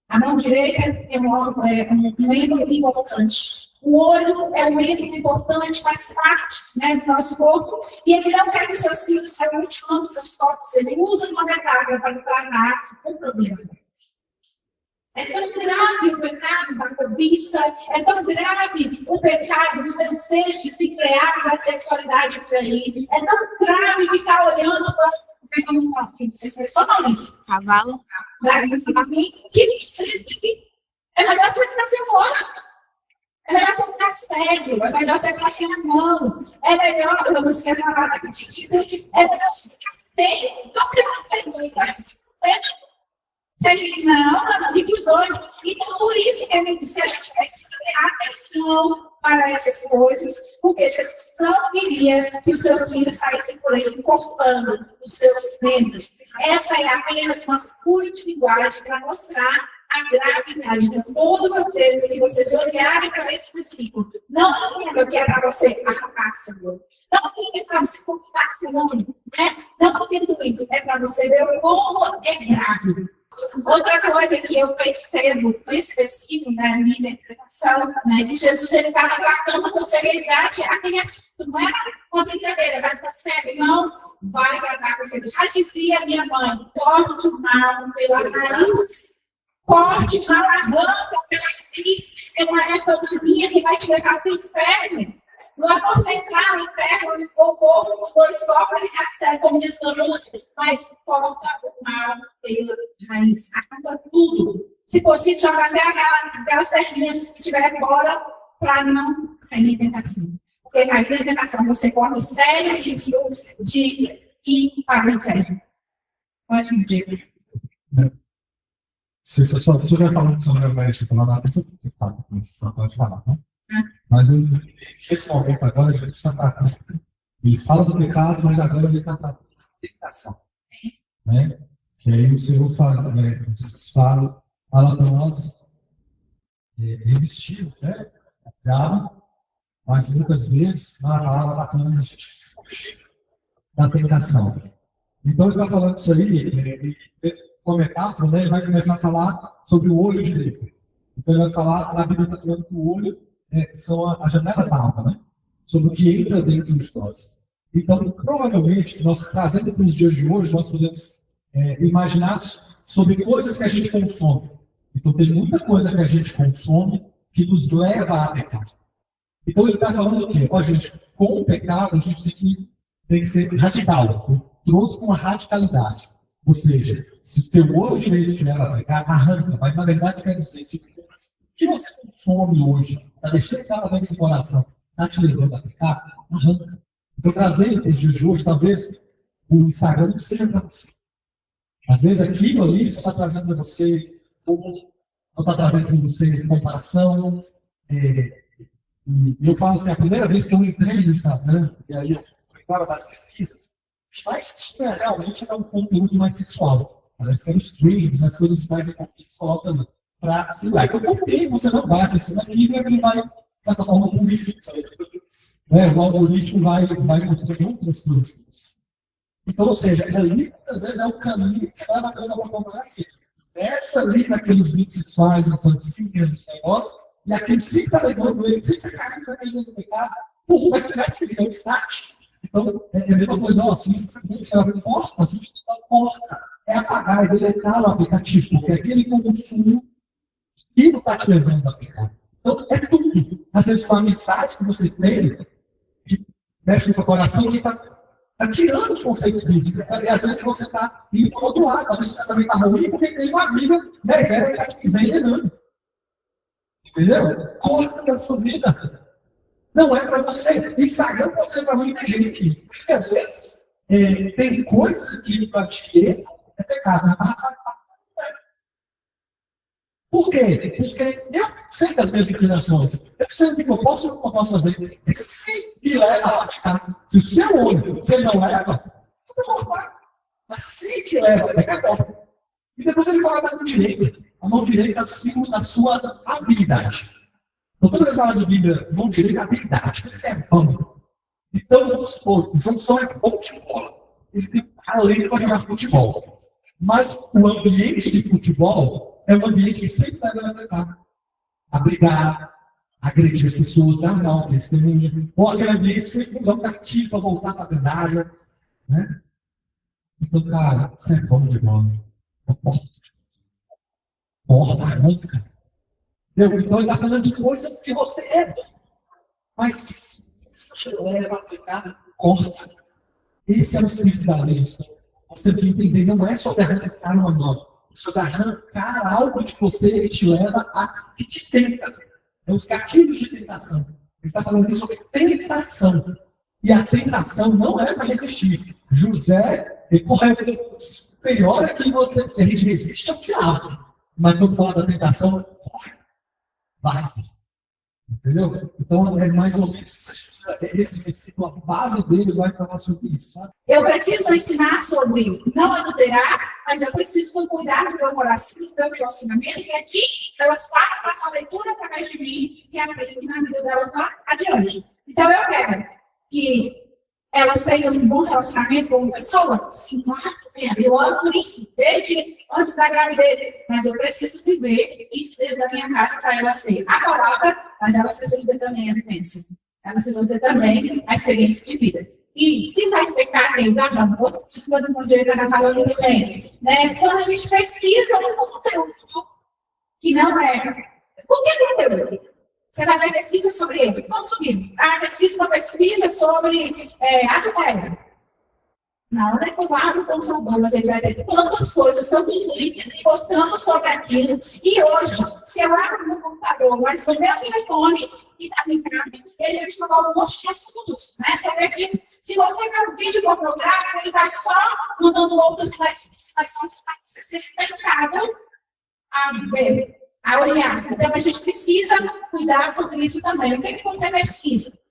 A mão direita é um membro importante. O olho é um membro importante, faz parte, né, do nosso corpo. E ele não quer que os seus filhos saiam mutilando os seus corpos. Ele usa uma metáfora para tratar o problema. É tão grave o pecado da cobiça, é tão grave o pecado do desejo desenfreado da sexualidade por aí, é tão grave ficar olhando para o que eu não posso, vocês são só Maurício. Cavalo. É melhor você ficar sem fora. É melhor você ficar cego, é melhor você ficar na mão, é melhor, você é falada contigo, é melhor você ficar feio do que não ser não, e os dois. Então, por isso que a gente precisa ter atenção para essas coisas, porque Jesus não queria que os seus filhos saíssem por aí cortando os seus membros. Essa é apenas uma figura de linguagem para mostrar a gravidade de todas as vezes que vocês olharem para esse versículo. Não entendo que é para você arrancar seu olho. Não entendo que é para você cortar seu olho. Né? Não entendo isso. É para você ver como é grave. Outra coisa que eu percebo nesse versículo, na minha interpretação, né, que Jesus estava tratando com seriedade aquele assunto. Não era uma brincadeira, vai ficar sério, não vai tratar com seriedade. Já dizia minha mãe, corte o mal pela raiz. Corte, mal, arranca pela raiz. É uma economia que vai te levar para o inferno. Não é você entrar no inferno ou corpo, os dois corpos e ficar como diz o anúncio, mas corta o mal pela raiz. Arranca tudo. Se possível, joga até aquelas serrinhas que estiver fora para não cair em tentação. Porque cair em tentação, você corre o sério risco de ir para o inferno. Pode me dizer. Se você vai falando sobre a ética lá, só pode falar, né? Mas esse momento agora, a gente está tratando. Ele fala do pecado, mas agora ele está tratando da tentação. Né? Que aí o Senhor fala, né? Jesus fala para nós resistir, né? Mas muitas vezes, na palavra está falando a gente fugir da tentação. Então ele está falando isso aí, com a metáfora, né? Ele vai começar a falar sobre o olho direito. Então ele vai falar, na Bíblia está falando que o olho são as janelas da alma, né? Sobre o que entra dentro de nós. Então, provavelmente, nós trazendo para os dias de hoje, nós podemos imaginar sobre coisas que a gente consome. Então, tem muita coisa que a gente consome que nos leva a pecar. Então, ele está falando o quê? Ó, gente, com o pecado, a gente tem que ser radical. Eu trouxe com uma radicalidade. Ou seja, se o teu olho direito te leva a pecar, arranca. Mas, na verdade, quer dizer, se o que você consome hoje, está deixando entrar dentro do seu coração, está te levando a pecar, arranca. Então, trazer os dias de hoje, talvez o Instagram não seja para você. Às vezes aquilo ali só está trazendo para você, só está trazendo para você comparação. E eu falo assim, a primeira vez que eu entrei no Instagram, e aí eu fui das pesquisas, mas tinha realmente um conteúdo mais sexual. Parece que eram os streams, as coisas mais sexual também. Para se lá. Eu contei, você não vai acessando aquilo e ele vai, de certa forma, purificar. O algoritmo vai mostrar outras coisas. Então, ou seja, ali, às vezes, é o caminho que leva a coisa para a pornografia. Essa ali, naqueles vídeos sexuais, as fantasinhas, os negócios, e aquele sempre está levando ele, sempre caindo naquele do pecado, vai ser o start. Então, é a mesma coisa, ó, se isso não importa, se isso não importa, é apagar, é deletar o aplicativo, porque aquele consumo que não está te levando a pecar. Então, é tudo. Às vezes, uma mensagem que você tem, que mexe no seu coração, e está tirando os conceitos bíblicos. E às vezes você está indo para o outro lado. Talvez você também está ruim, porque tem uma amiga velha que vem enganando. Entendeu? Corta a sua vida. Não é para você. Instagram pode ser para muita gente. Por isso que às vezes tem coisas que para ti é pecado. Por quê? Porque eu sei das minhas inclinações. Eu sei o que eu posso e o que eu posso fazer. E se me leva a pecar, se o seu olho, você não leva, você vai cortar. Mas se te leva a pecar, corta. E depois ele fala da mão direita. A mão direita é símbolo da sua habilidade. Então, toda vez que fala de Bíblia, mão direita é habilidade. Isso é bom. Então, vamos supor, o João é bom de bola. Ele tem talento para jogar futebol. Mas o ambiente de futebol é um ambiente que sempre vai levar a brigar, a agredir as pessoas, dar mal, testemunha. Ou aquele ambiente sempre dá um gatilho para voltar para a verdade. Né? Então, cara, você é bom de bola. Porra, arranca. Então, ele está falando de coisas que você é, mas que se isso te leva a pecar, corta. Esse é o espírito da lei. Você tem que entender, não é só arrancar uma nova. Isso é arrancar algo de você que te leva a que te tenta. É os gatilhos de tentação. Ele está falando aqui sobre tentação. E a tentação não é para resistir. José, o pior é que você, se a gente resiste ao diabo. Mas quando fala da tentação, vai. Entendeu? Então é mais ou menos esse versículo, a base dele vai falar sobre isso, sabe? Eu preciso ensinar sobre não adulterar, mas eu preciso cuidar do meu coração, do meu relacionamento, e aqui elas façam essa leitura através de mim e aprendem na vida delas lá adiante. Então eu quero que elas tenham um bom relacionamento com uma pessoa. Sim, claro, eu amo por isso, desde antes da gravidez, mas eu preciso viver isso dentro da minha casa para elas terem a palavra, mas elas precisam ter também a vivência. Elas precisam ter também a experiência de vida. E se faz pecar, tem dá amor, isso todo mundo está falando também. Né? Quando a gente pesquisa um conteúdo que não é. Qualquer conteúdo. Você vai ver pesquisa sobre ele. Consumir. Pesquisa uma pesquisa sobre adultério. Na hora que eu abro o computador, você vai ter tantas coisas, tantos links postando sobre aquilo. E hoje, se eu abro no computador, mas no meu telefone, que está brincando, ele vai jogar um monte de assuntos, né? Sobre aquilo. Se você quer um vídeo pornográfico, ele vai só mandando outros, mas só você ser tentado a ver, a olhar. Então, a gente precisa cuidar sobre isso também. O que, que você pesquisa?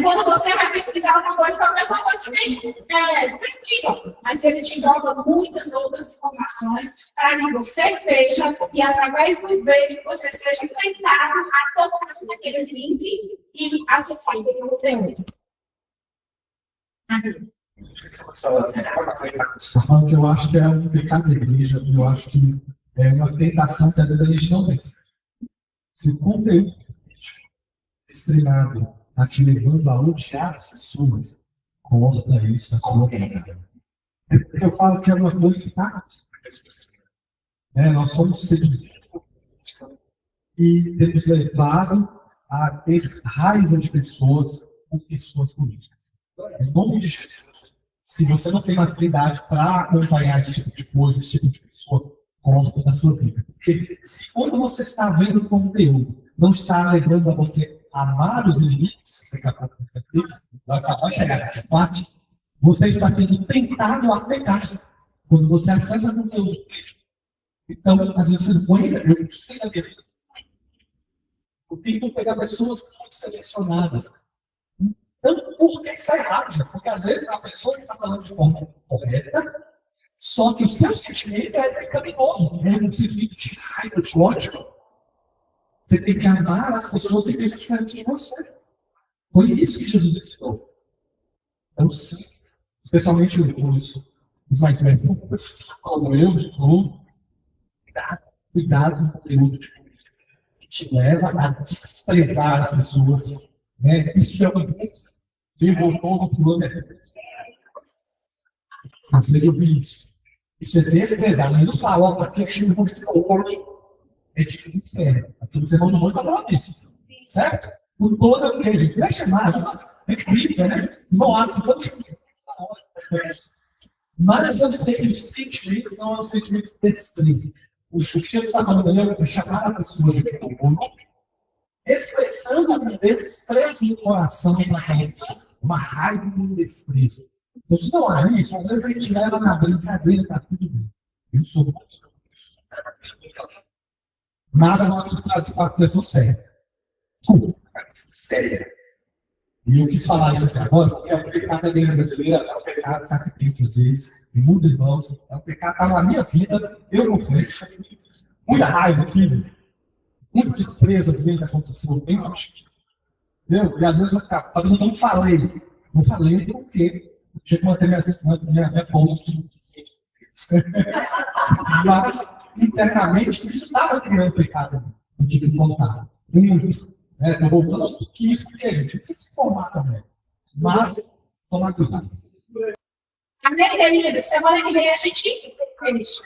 Quando você vai pesquisar uma coisa, talvez uma coisa bem tranquila, mas ele te joga muitas outras informações para que você veja e, através do ver, você seja tentado a tocar naquele link e acessar aquele conteúdo. Falando que eu acho que é um pecado da igreja, eu acho que é uma tentação que às vezes a gente não pensa. Se o conteúdo extremado está te levando a odiar as pessoas, corta isso da sua vida. É porque eu falo que é uma coisa que está. Nós somos seres e temos levado a ter raiva de pessoas por questões políticas. Em nome de Jesus, se você não tem maturidade para acompanhar esse tipo de coisa, esse tipo de pessoa, corta da sua vida. Porque se quando você está vendo conteúdo, não está levando a você amar os inimigos, vai chegar nessa parte, você está sendo tentado a pecar quando você acessa conteúdo. Então, às vezes você põe, eu gostei da minha vida. Eu tento pegar pessoas muito selecionadas. Então, por que isso é errado? Porque às vezes a pessoa está falando de forma correta, só que o seu sentimento é pecaminoso, no sentimento de raiva, de ódio. Você tem que amar as pessoas que pensam diferente de você. Foi isso que Jesus ensinou. Então, sim, especialmente os mais velhos, como eu, cuidado com o conteúdo de política, que te leva a desprezar as pessoas. Isso é uma coisa. Quem votou no fulano é você ouviu isso. Isso é desprezar. Mas não fala, para que Chico mostrou hoje. É de inferno. Aqui você não está falando disso. Certo? Por toda a igreja. Deixa mais. É escrito, né? Não há mas eu sei que o sentimento não é um sentimento de desprezo. O que Jesus está falando ali é chamar a pessoa de pecador, expressando um desprezo no coração para aquela pessoa. Uma raiva e um desprezo. Então, se não há isso, às vezes a gente leva na brincadeira, está tudo bem. Eu sou muito. Nada não te traz para a questão séria. Séria. E eu quis falar isso aqui agora, porque é um pecado da igreja brasileira, é um pecado que está aqui, às vezes, em muitos irmãos, é um pecado que está na minha vida, eu confesso. Muita raiva, filho. Muito desprezo, às vezes, aconteceu dentro de mim. Entendeu? E às vezes, talvez eu não falei. Não falei porque eu tinha que manter minha post. Mas, internamente, isso estava criando pecado. Eu tive que contar. Muito. Estou voltando aos pouquinhos, porque a gente tem que se formar também. Mas, tomar cuidado. Amém, querido? Semana que vem a gente fez.